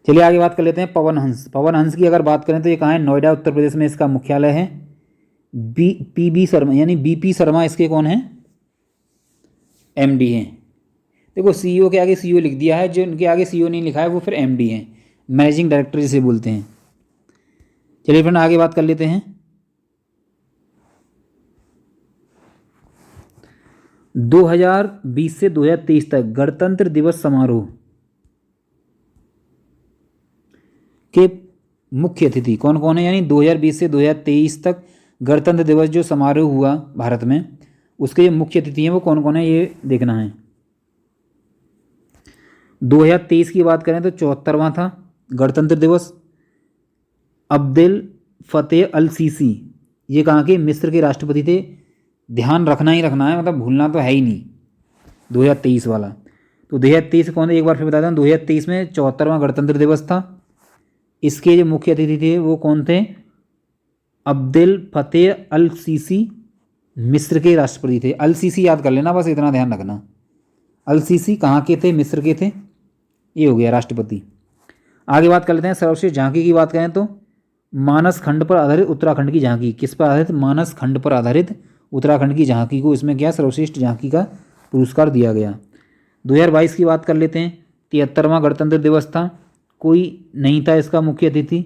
चलिए आगे बात कर लेते हैं। पवन हंस, पवन हंस की अगर बात करें तो ये कहाँ है, नोएडा उत्तर प्रदेश में इसका मुख्यालय है। पीबी शर्मा यानी बीपी शर्मा इसके कौन है, एमडी हैं। देखो सीईओ के आगे सीईओ लिख दिया है, जो उनके आगे सीईओ नहीं लिखा है वो फिर एमडी हैं, मैनेजिंग डायरेक्टर जिसे बोलते हैं। चलिए फ्रेंड आगे बात कर लेते हैं। 2020 से 2023 तक गणतंत्र दिवस समारोह के मुख्य अतिथि कौन कौन है, यानी 2020 से 2023 तक गणतंत्र दिवस जो समारोह हुआ भारत में, उसके जो मुख्य अतिथि हैं वो कौन कौन है ये देखना है। 2023 की बात करें तो 74वां था गणतंत्र दिवस। अब्देल फतेह अल सीसी, ये कहाँ के, मिस्र के राष्ट्रपति थे। ध्यान रखना ही रखना है, मतलब भूलना तो है ही नहीं 2023 वाला। तो 2023 कौन है एक बार फिर बता दूँ, 2023 में 74वां गणतंत्र दिवस था। इसके जो मुख्य अतिथि थे वो कौन थे, अब्देल फतेह अल सीसी, मिस्र के राष्ट्रपति थे। अल सीसी याद कर लेना, बस इतना ध्यान रखना। अल सीसी कहाँ के थे, मिस्र के थे। ये हो गया राष्ट्रपति। आगे बात कर लेते हैं। सर्वश्रेष्ठ झांकी की बात करें तो मानस खंड पर आधारित उत्तराखंड की झांकी, किस पर आधारित, मानस खंड पर आधारित उत्तराखंड की झांकी को इसमें क्या सर्वश्रेष्ठ झांकी का पुरस्कार दिया गया। 2022 की बात कर लेते हैं। 73वां गणतंत्र दिवस था, कोई नहीं था इसका मुख्य अतिथि,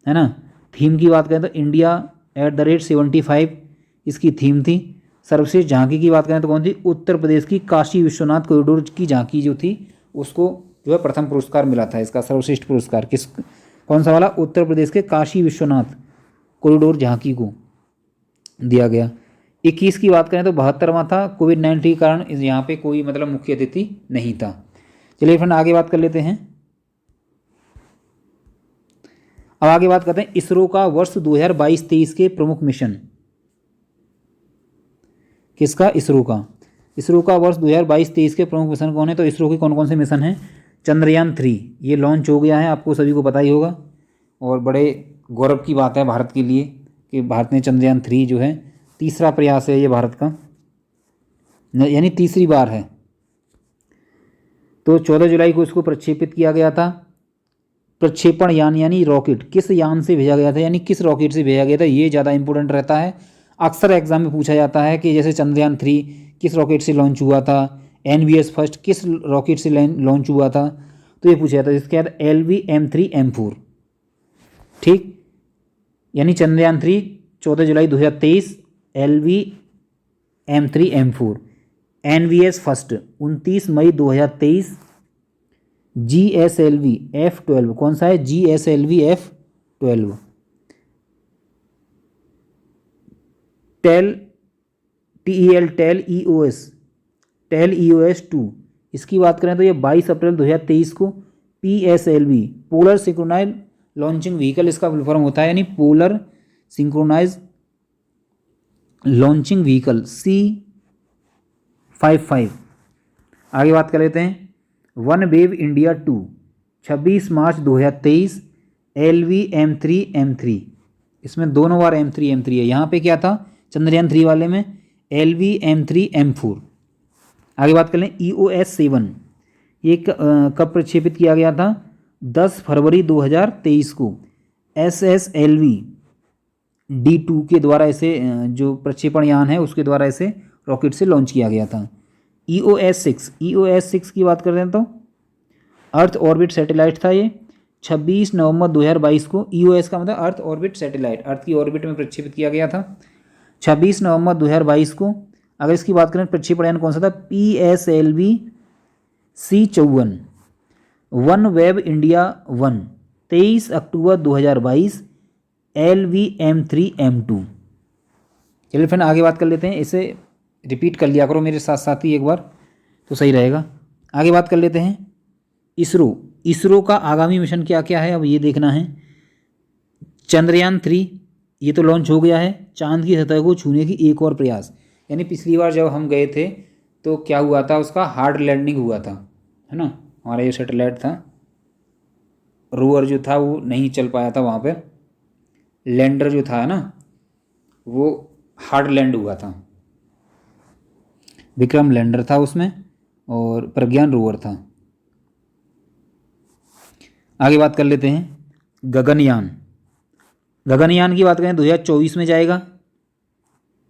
है ना। थीम की बात करें तो इंडिया @75 इसकी थीम थी। सर्वश्रेष्ठ झांकी की बात करें तो कौन थी, उत्तर प्रदेश की काशी विश्वनाथ कॉरिडोर की झांकी जो थी उसको जो है प्रथम पुरस्कार मिला था। इसका सर्वश्रेष्ठ पुरस्कार किस, कौन सा वाला, उत्तर प्रदेश के काशी विश्वनाथ कॉरिडोर झांकी को दिया गया। 21 की बात करें तो 72वां था, कोविड-19 के कारण यहाँ पे कोई मतलब मुख्य अतिथि नहीं था। चलिए फ्रेंड आगे बात कर लेते हैं। अब आगे बात करते हैं इसरो का वर्ष 2022-23 के प्रमुख मिशन, किसका, इसरो का। इसरो का वर्ष 2022-23 के प्रमुख मिशन कौन है, तो इसरो के कौन कौन से मिशन हैं। चंद्रयान 3 ये लॉन्च हो गया है, आपको सभी को पता ही होगा, और बड़े गौरव की बात है भारत के लिए कि भारत ने चंद्रयान 3 जो है, तीसरा प्रयास है ये भारत का, यानी तीसरी बार है। तो 14 जुलाई को इसको प्रक्षेपित किया गया था प्रक्षेपण यान यानी रॉकेट किस यान से भेजा गया था, यानी किस रॉकेट से भेजा गया था, ये ज़्यादा इंपॉर्टेंट रहता है। अक्सर एग्जाम में पूछा जाता है कि जैसे चंद्रयान 3 किस रॉकेट से लॉन्च हुआ था, NVS फर्स्ट किस रॉकेट से लॉन्च हुआ था, तो ये पूछा जाता है। इसके बाद LV-M3-M4, ठीक, यानी चंद्रयान 3 14 जुलाई 2023, LV-M3-M4, NVS फर्स्ट 29 मई 2023, GSLV F12 कौन सा है, GSLV F12, टेल EOS 2, इसकी बात करें तो ये 22 अप्रैल 2023 को PSLV polar synchronise launching vehicle इसका फुल फॉर्म होता है, यानी polar synchronise launching vehicle C55। आगे बात कर लेते हैं वन वेव इंडिया 2 26 मार्च 2023, LV-M3-M3, इसमें दोनों बार M3 है। यहाँ पे क्या था चंद्रयान 3 वाले में LV-M3-M4। आगे बात कर लें EOS 7, ये कब प्रक्षेपित किया गया था, 10 फरवरी 2023 को SSLV D2 के द्वारा इसे जो प्रक्षेपण यान है उसके द्वारा इसे रॉकेट से लॉन्च किया गया था। EOS 6 की बात करते हैं तो अर्थ ऑर्बिट सैटेलाइट था ये, 26 नवंबर 2022 को। EOS का मतलब अर्थ ऑर्बिट सैटेलाइट, अर्थ की ऑर्बिट में प्रक्षेपित किया गया था 26 नवंबर 2022 को। अगर इसकी बात करें प्रक्षेपण यान कौन सा था, PSLV C54, one web India 1 23 अक्टूबर 2022, LV-M3-M2। चलिए फ्रेंड आगे बात कर लेते हैं, इसे रिपीट कर लिया करो मेरे साथ साथ ही एक बार तो सही रहेगा। आगे बात कर लेते हैं इसरो का आगामी मिशन क्या क्या है, अब ये देखना है। चंद्रयान 3 ये तो लॉन्च हो गया है, चांद की सतह को छूने की एक और प्रयास, यानी पिछली बार जब हम गए थे तो क्या हुआ था, उसका हार्ड लैंडिंग हुआ था, है ना। हमारा ये सैटेलाइट था, रोवर जो था वो नहीं चल पाया था वहाँ पर, लैंडर जो था ना वो हार्ड लैंड हुआ था, विक्रम लैंडर था उसमें और प्रज्ञान रोवर था। आगे बात कर लेते हैं गगनयान की बात करें 2024 में जाएगा,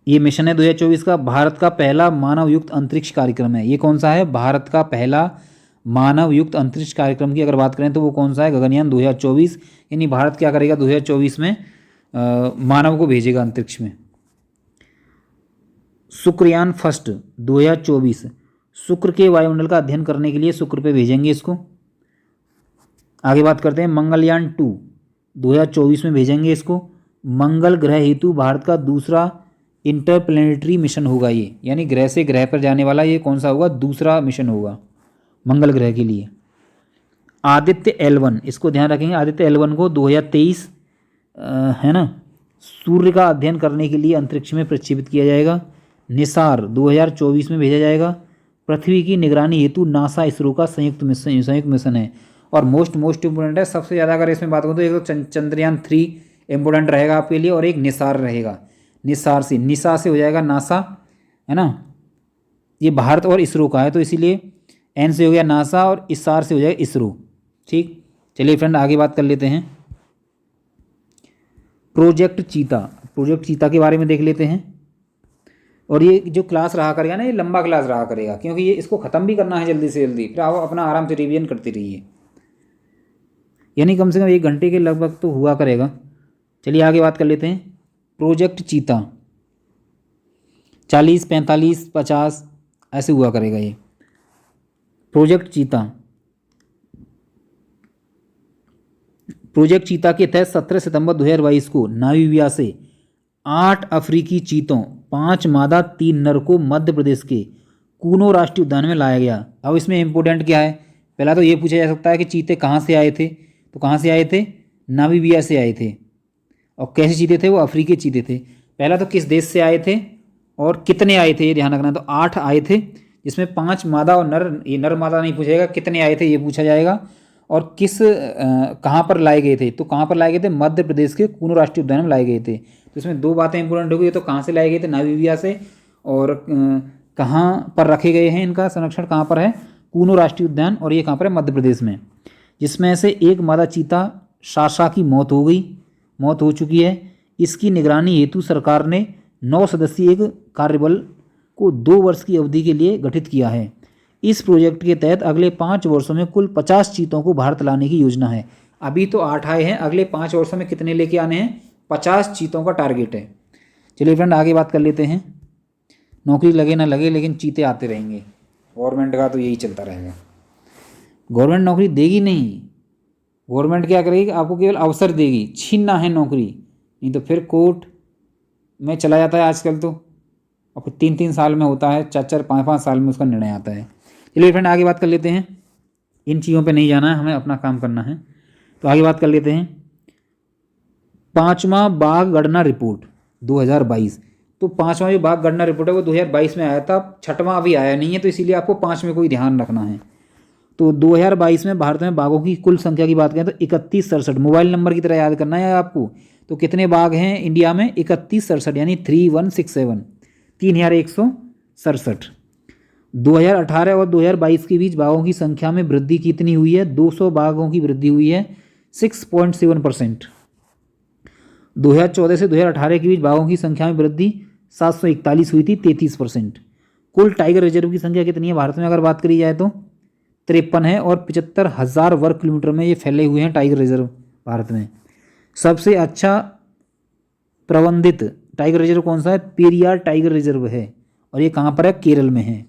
ये मिशन है 2024 का। भारत का पहला मानव युक्त अंतरिक्ष कार्यक्रम है, ये कौन सा है, भारत का पहला मानव युक्त अंतरिक्ष कार्यक्रम की अगर बात करें तो वो कौन सा है, गगनयान 2024, यानी भारत क्या करेगा 2024 में मानव को भेजेगा अंतरिक्ष में। शुक्रयान फर्स्ट 2024, शुक्र के वायुमंडल का अध्ययन करने के लिए शुक्र पे भेजेंगे इसको। आगे बात करते हैं मंगलयान 2 2024 में भेजेंगे इसको। मंगल ग्रह हेतु भारत का दूसरा इंटरप्लेनेटरी मिशन होगा ये, यानी ग्रह से ग्रह पर जाने वाला ये कौन सा होगा, दूसरा मिशन होगा मंगल ग्रह के लिए। आदित्य L1, इसको ध्यान रखेंगे, आदित्य L1 को 2023 है ना, सूर्य का अध्ययन करने के लिए अंतरिक्ष में प्रक्षेपित किया जाएगा। निसार 2024 में भेजा जाएगा, पृथ्वी की निगरानी हेतु नासा इसरो का संयुक्त मिशन है। और मोस्ट इम्पोर्टेंट है, सबसे ज़्यादा अगर इसमें बात करूँ तो एक तो चंद्रयान 3 इम्पोर्टेंट रहेगा आपके लिए, और एक निसार रहेगा। निसा से हो जाएगा नासा, है ना, ये भारत और इसरो का है तो इसीलिए एन से हो गया नासा और इसार से हो जाएगा इसरो। ठीक, चलिए फ्रेंड आगे बात कर लेते हैं प्रोजेक्ट चीता के बारे में देख लेते हैं। और ये जो क्लास रहा करेगा ना, ये लंबा क्लास रहा करेगा, क्योंकि ये इसको ख़त्म भी करना है जल्दी से जल्दी, फिर आप अपना आराम से रिवीजन करते रहिए, यानी कम से कम 1 घंटे के लगभग तो हुआ करेगा। चलिए आगे बात कर लेते हैं प्रोजेक्ट चीता, 40, 45, 50 ऐसे हुआ करेगा ये प्रोजेक्ट चीता के तहत 17 सितंबर 2022 को नामीबिया से 8 अफ्रीकी चीतों, 5 मादा 3 नर को मध्य प्रदेश के कूनो राष्ट्रीय उद्यान में लाया गया। अब इसमें इम्पोर्टेंट क्या है, पहला तो ये पूछा जा सकता है कि चीते कहाँ से आए थे, तो कहाँ से आए थे, नामीबिया से आए थे। और कैसे चीते थे, वो अफ्रीकी चीते थे। पहला तो किस देश से आए थे और कितने आए थे ये ध्यान रखना, तो 8 आए थे, जिसमें 5 मादा और नर, ये नर मादा नहीं पूछेगा, कितने आए थे ये पूछा जाएगा। और कहाँ पर लाए गए थे, तो कहाँ पर लाए गए थे, मध्य प्रदेश के कूनो राष्ट्रीय उद्यान में लाए गए थे। तो इसमें 2 बातें इंपॉर्टेंट होगी, तो कहाँ से लाए गए थे, नामीबिया से, और कहाँ पर रखे गए हैं, इनका संरक्षण कहाँ पर है, कूनो राष्ट्रीय उद्यान, और ये कहाँ पर है, मध्य प्रदेश में। जिसमें से एक मादा चीता साशा की मौत हो चुकी है। इसकी निगरानी हेतु सरकार ने 9 सदस्यीय एक कार्यबल को 2 वर्ष की अवधि के लिए गठित किया है। इस प्रोजेक्ट के तहत अगले 5 वर्षों में कुल 50 चीतों को भारत लाने की योजना है। अभी तो 8 आए हैं, अगले 5 वर्षों में कितने लेके आने हैं? 50 चीतों का टारगेट है। चलिए फ्रेंड आगे बात कर लेते हैं। नौकरी लगे ना लगे लेकिन चीते आते रहेंगे, गवर्नमेंट का तो यही चलता रहेगा। गवर्नमेंट नौकरी देगी नहीं, गवर्नमेंट क्या करेगी? आपको केवल अवसर देगी, छीनना है नौकरी, नहीं तो फिर कोर्ट में चला जाता है आजकल तो, और फिर 3-3 साल में होता है, 4-4, 5-5 साल में उसका निर्णय आता है। चलिए फ्रेंड आगे बात कर लेते हैं। इन चीज़ों पे नहीं जाना है, हमें अपना काम करना है। तो आगे बात कर लेते हैं। 5वां बाघ गणना रिपोर्ट 2022। तो 5वां जो बाघ गणना रिपोर्ट है वो 2022 में आया था, 6वां अभी आया नहीं है, तो इसीलिए आपको 5 में कोई ध्यान रखना है। तो 2022 में भारत में बाघों की कुल संख्या की बात करें तो 3167, मोबाइल नंबर की तरह याद करना है आपको। तो कितने बाघ हैं इंडिया में? 3167 यानी 3167, 3167। 2018 और 2022 के बीच बाघों की संख्या में वृद्धि कितनी हुई है? 200 बाघों की वृद्धि हुई है, 6.7%। 2014 से 2018 के बीच बाघों की संख्या में वृद्धि 741 हुई थी, 33%। कुल टाइगर रिजर्व की संख्या कितनी है भारत में अगर बात करी जाए तो? 53 है, और 75,000 वर्ग किलोमीटर में ये फैले हुए हैं टाइगर रिजर्व भारत में। सबसे अच्छा प्रबंधित टाइगर रिजर्व कौन सा है? पेरियार टाइगर रिजर्व है, और ये कहाँ पर है? केरल में है।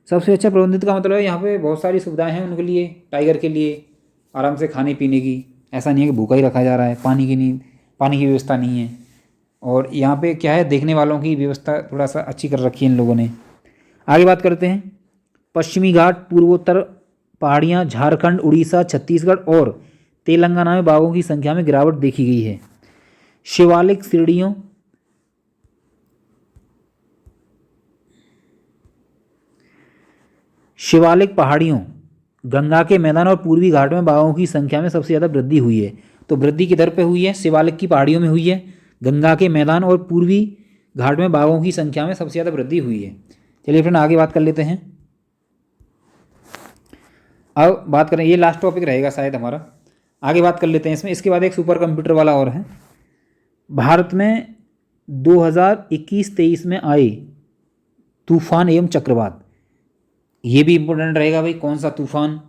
सबसे अच्छा प्रबंधित का मतलब है यहाँ पे बहुत सारी सुविधाएं हैं उनके लिए, टाइगर के लिए, आराम से खाने पीने की, ऐसा नहीं है कि भूखा ही रखा जा रहा है, पानी की व्यवस्था नहीं है। और यहाँ पे क्या है, देखने वालों की व्यवस्था थोड़ा सा अच्छी कर रखी है इन लोगों ने। आगे बात करते हैं। पश्चिमी घाट, पूर्वोत्तर पहाड़ियाँ, झारखंड, उड़ीसा, छत्तीसगढ़ और तेलंगाना में बाघों की संख्या में गिरावट देखी गई है। शिवालिक श्रेणियों शिवालिक पहाड़ियों, गंगा के मैदान और पूर्वी घाट में बाघों की संख्या में सबसे ज़्यादा वृद्धि हुई है। तो वृद्धि किधर पे हुई है? शिवालिक की पहाड़ियों में हुई है, गंगा के मैदान और पूर्वी घाट में बाघों की संख्या में सबसे ज़्यादा वृद्धि हुई है। चलिए फ्रेंड आगे बात कर लेते हैं। अब बात करें, ये लास्ट टॉपिक रहेगा शायद हमारा, आगे बात कर लेते हैं इसमें। इसके बाद एक सुपर कंप्यूटर वाला और है। भारत में 2021-23 में आए तूफान एवं चक्रवात, ये भी इम्पोर्टेंट रहेगा भाई, कौन सा तूफान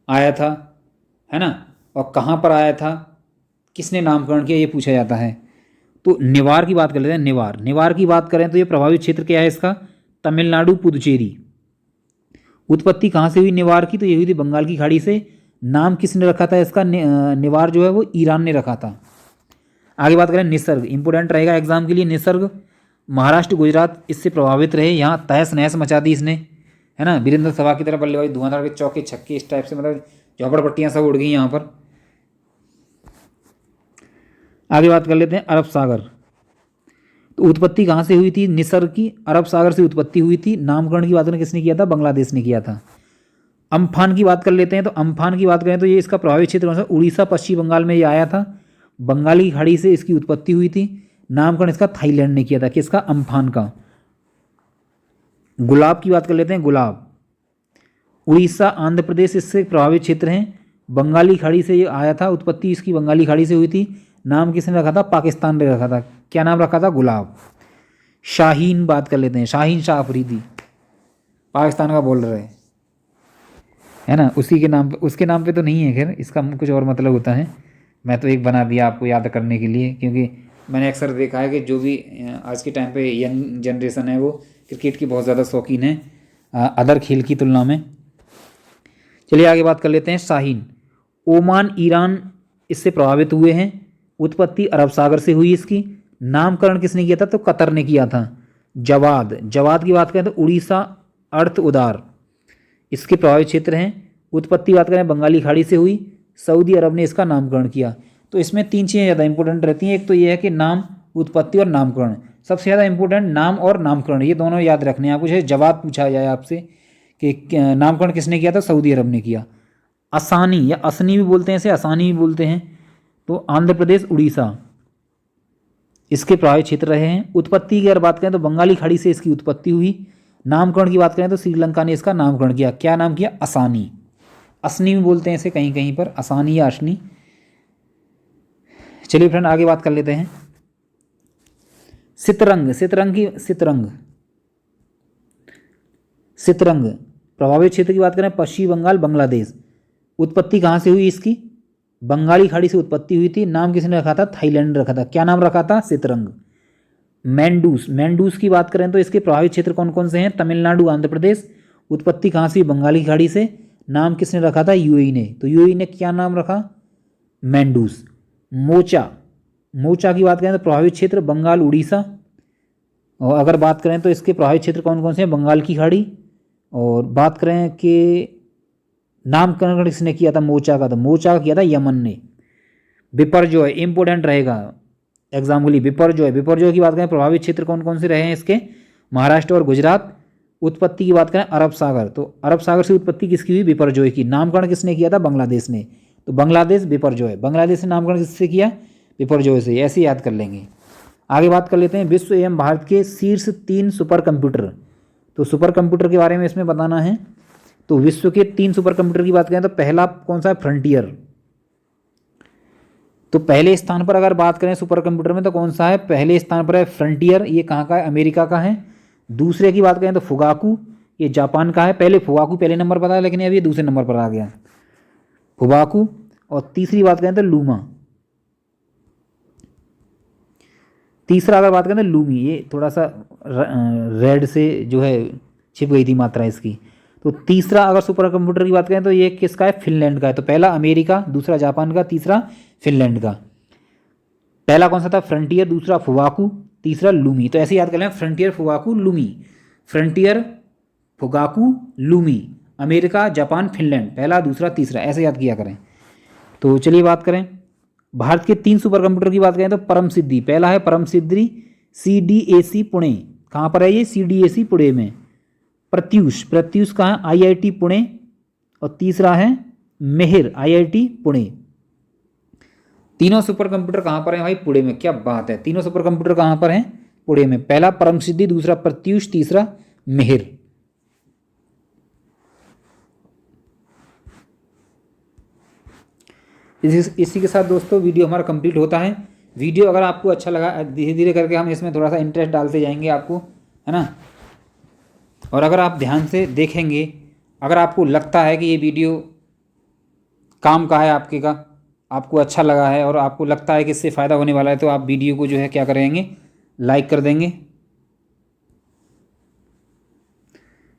आया था, है ना, और कहाँ पर आया था, किसने नामकरण किया, ये पूछा जाता है। तो निवार की बात कर लेते हैं। निवार की बात करें तो ये प्रभावित क्षेत्र क्या है इसका? तमिलनाडु, पुदुचेरी। उत्पत्ति कहाँ से हुई निवार की? तो ये हुई थी बंगाल की खाड़ी से। नाम किसने रखा था इसका? निवार जो है वो ईरान ने रखा था। आगे बात करें निसर्ग, इंपोर्टेंट रहेगा एग्जाम के लिए। निसर्ग, महाराष्ट्र, गुजरात इससे प्रभावित रहे, यहाँ तहस नहस मचा दी इसने, है ना, वीरेंद्र सभा की तरह बल्लेबाजी, धुआंधार के चौके छक्के, इस टाइप से, मतलब झोपड़पट्टियाँ सब उड़ गई यहाँ पर। आगे बात कर लेते हैं अरब सागर। तो उत्पत्ति कहाँ से हुई थी निसर्ग की? अरब सागर से उत्पत्ति हुई थी। नामकरण की बात किसने किया था? बांग्लादेश ने किया था। अम्फान की बात कर लेते हैं। तो अम्फान की बात करें तो ये इसका प्रभावित क्षेत्र कौन सा? उड़ीसा, पश्चिम बंगाल में ये आया था, बंगाल की खाड़ी से इसकी उत्पत्ति हुई थी। नामकरण इसका थाईलैंड ने किया था, किसका? अम्फान का। गुलाब की बात कर लेते हैं। गुलाब, उड़ीसा, आंध्र प्रदेश इससे प्रभावित क्षेत्र हैं। बंगाली खाड़ी से ये आया था, उत्पत्ति इसकी बंगाली खाड़ी से हुई थी। नाम किसने रखा था? पाकिस्तान ने रखा था। क्या नाम रखा था? गुलाब। शाहीन बात कर लेते हैं। शाहीन शाह अफरीदी, पाकिस्तान का बॉलर है ना, उसी के नाम पे, उसके नाम पे तो नहीं है, खैर इसका कुछ और मतलब होता है। मैं तो एक बना दिया आपको याद करने के लिए, क्योंकि मैंने अक्सर देखा है कि जो भी आज के टाइम पे यंग जनरेशन है वो क्रिकेट की बहुत ज़्यादा शौकीन है अदर खेल की तुलना में। चलिए आगे बात कर लेते हैं। शाहीन, ओमान, ईरान इससे प्रभावित हुए हैं। उत्पत्ति अरब सागर से हुई इसकी। नामकरण किसने किया था? तो कतर ने किया था। जवाद, जवाद की बात करें तो उड़ीसा, अर्थ उदार इसके प्रभावित क्षेत्र हैं। उत्पत्ति बात करें बंगाली खाड़ी से हुई। सऊदी अरब ने इसका नामकरण किया। तो इसमें 3 चीज़ें ज़्यादा इंपॉर्टेंट रहती हैं। एक तो ये है कि नाम, उत्पत्ति और नामकरण। सबसे ज़्यादा इंपॉर्टेंट नाम और नामकरण, ये दोनों याद रखने हैं आपको। जैसे जवाब पूछा जाए आपसे कि नामकरण किसने किया था? सऊदी अरब ने किया। असानी या असनी भी बोलते हैं इसे, असानी भी बोलते हैं। तो आंध्र प्रदेश, उड़ीसा इसके प्रभावित क्षेत्र रहे हैं। उत्पत्ति की अगर बात करें तो बंगाली खाड़ी से इसकी उत्पत्ति हुई। नामकरण की बात करें तो श्रीलंका ने इसका नामकरण किया। क्या नाम किया? असानी। असनी भी बोलते हैं इसे कहीं कहीं पर, आसानी या अशनी। चलिए फ्रेंड आगे बात कर लेते हैं। सितरंग, सितरंग प्रभावित क्षेत्र की बात करें पश्चिम बंगाल बांग्लादेश। उत्पत्ति कहाँ से हुई इसकी? बंगाली खाड़ी से उत्पत्ति हुई थी। नाम किसने रखा था? थाईलैंड ने रखा था। क्या नाम रखा था? सितरंग। मैंडूस की बात करें तो इसके प्रभावित क्षेत्र कौन कौन से हैं? तमिलनाडु, आंध्र प्रदेश। उत्पत्ति कहाँ से? बंगाली खाड़ी से। नाम किसने रखा था? यूएई ने। तो यूएई ने क्या नाम रखा? मैंडूस। मोचा की बात करें तो प्रभावित क्षेत्र बंगाल, उड़ीसा। और अगर बात करें तो इसके प्रभावित क्षेत्र कौन कौन से हैं? बंगाल की खाड़ी। और बात करें कि नामकरण किसने किया था मोचा का? तो मोचा का किया था यमन ने। बिपरजॉय इंपॉर्टेंट रहेगा एग्जाम के लिए। बिपरजॉय की बात करें प्रभावित क्षेत्र कौन कौन से रहे हैं इसके? महाराष्ट्र और गुजरात। उत्पत्ति की बात करें अरब सागर, तो अरब सागर से उत्पत्ति किसकी हुई? बिपरजॉय की। नामकरण किसने किया था? बांग्लादेश ने। तो बांग्लादेश बिपरजॉय, बांग्लादेश ने नामकरण किससे किया? बिपरजॉय से। ऐसे याद कर लेंगे। आगे बात कर लेते हैं विश्व एवं भारत के शीर्ष 3 सुपर कंप्यूटर। तो सुपर कंप्यूटर के बारे में इसमें बताना है। तो विश्व के 3 सुपर कंप्यूटर की बात करें तो पहला कौन सा है? फ्रंटियर। तो पहले स्थान पर अगर बात करें सुपर कंप्यूटर में तो कौन सा है? पहले स्थान पर है फ्रंटियर। ये कहाँ का है? अमेरिका का है। दूसरे की बात करें तो फुगाकू, ये जापान का है। पहले फुगाकू पहले नंबर पर था लेकिन अभी दूसरे नंबर पर आ गया फुगाकू। और तीसरी बात करें तो लूमा। तीसरा अगर बात करें तो लूमी, ये थोड़ा सा रेड से जो है छिप गई थी मात्रा इसकी। तो तीसरा अगर सुपर कंप्यूटर की बात करें तो ये किसका है? फिनलैंड का है। तो पहला अमेरिका, दूसरा जापान का, तीसरा फिनलैंड का। पहला कौन सा था? फ्रंटियर, दूसरा फुगाकू, तीसरा लूमी। तो ऐसे याद कर लें, frontier, Fugaku, Lumi. Frontier, Fugaku, Lumi. America, Japan, Finland. पहला, दूसरा, तीसरा, ऐसे याद किया करें। तो चलिए बात करें भारत के 3 सुपर कंप्यूटर की बात करें तो परम सिद्धि। पहला है परम सिद्धि CDAC पुणे। कहाँ पर है ये? CDAC पुणे में। प्रत्यूष कहाँ है? IIT पुणे। और तीसरा है मिहिर, IIT पुणे। तीनों सुपर कंप्यूटर कहाँ पर हैं भाई? पुणे में। क्या बात है, तीनों सुपर कंप्यूटर कहाँ पर हैं? पुणे में। पहला परम सिद्धि, दूसरा प्रत्यूष, तीसरा मिहिर। इसी के साथ दोस्तों वीडियो हमारा कंप्लीट होता है। वीडियो अगर आपको अच्छा लगा, धीरे धीरे करके हम इसमें थोड़ा सा इंटरेस्ट डालते जाएंगे आपको, है ना। और अगर आप ध्यान से देखेंगे, अगर आपको लगता है कि ये वीडियो काम का है आपके का, आपको अच्छा लगा है और आपको लगता है कि इससे फ़ायदा होने वाला है, तो आप वीडियो को जो है क्या करेंगे? लाइक कर देंगे,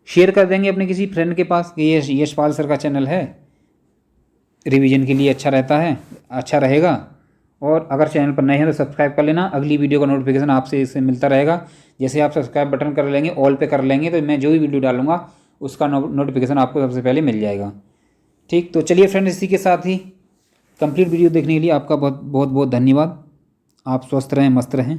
शेयर कर देंगे अपने किसी फ्रेंड के पास कि ये यशपाल सर का चैनल है, रिवीजन के लिए अच्छा रहता है, अच्छा रहेगा। और अगर चैनल पर नए हैं तो सब्सक्राइब कर लेना। अगली वीडियो का नोटिफिकेशन आपसे इससे मिलता रहेगा। जैसे आप सब्सक्राइब बटन कर लेंगे, ऑल पे कर लेंगे, तो मैं जो भी वीडियो डालूंगा उसका नोटिफिकेशन आपको सबसे पहले मिल जाएगा। ठीक, तो चलिए फ्रेंड, इसी के साथ ही कंप्लीट वीडियो देखने के लिए आपका बहुत बहुत बहुत धन्यवाद। आप स्वस्थ रहें, मस्त रहें।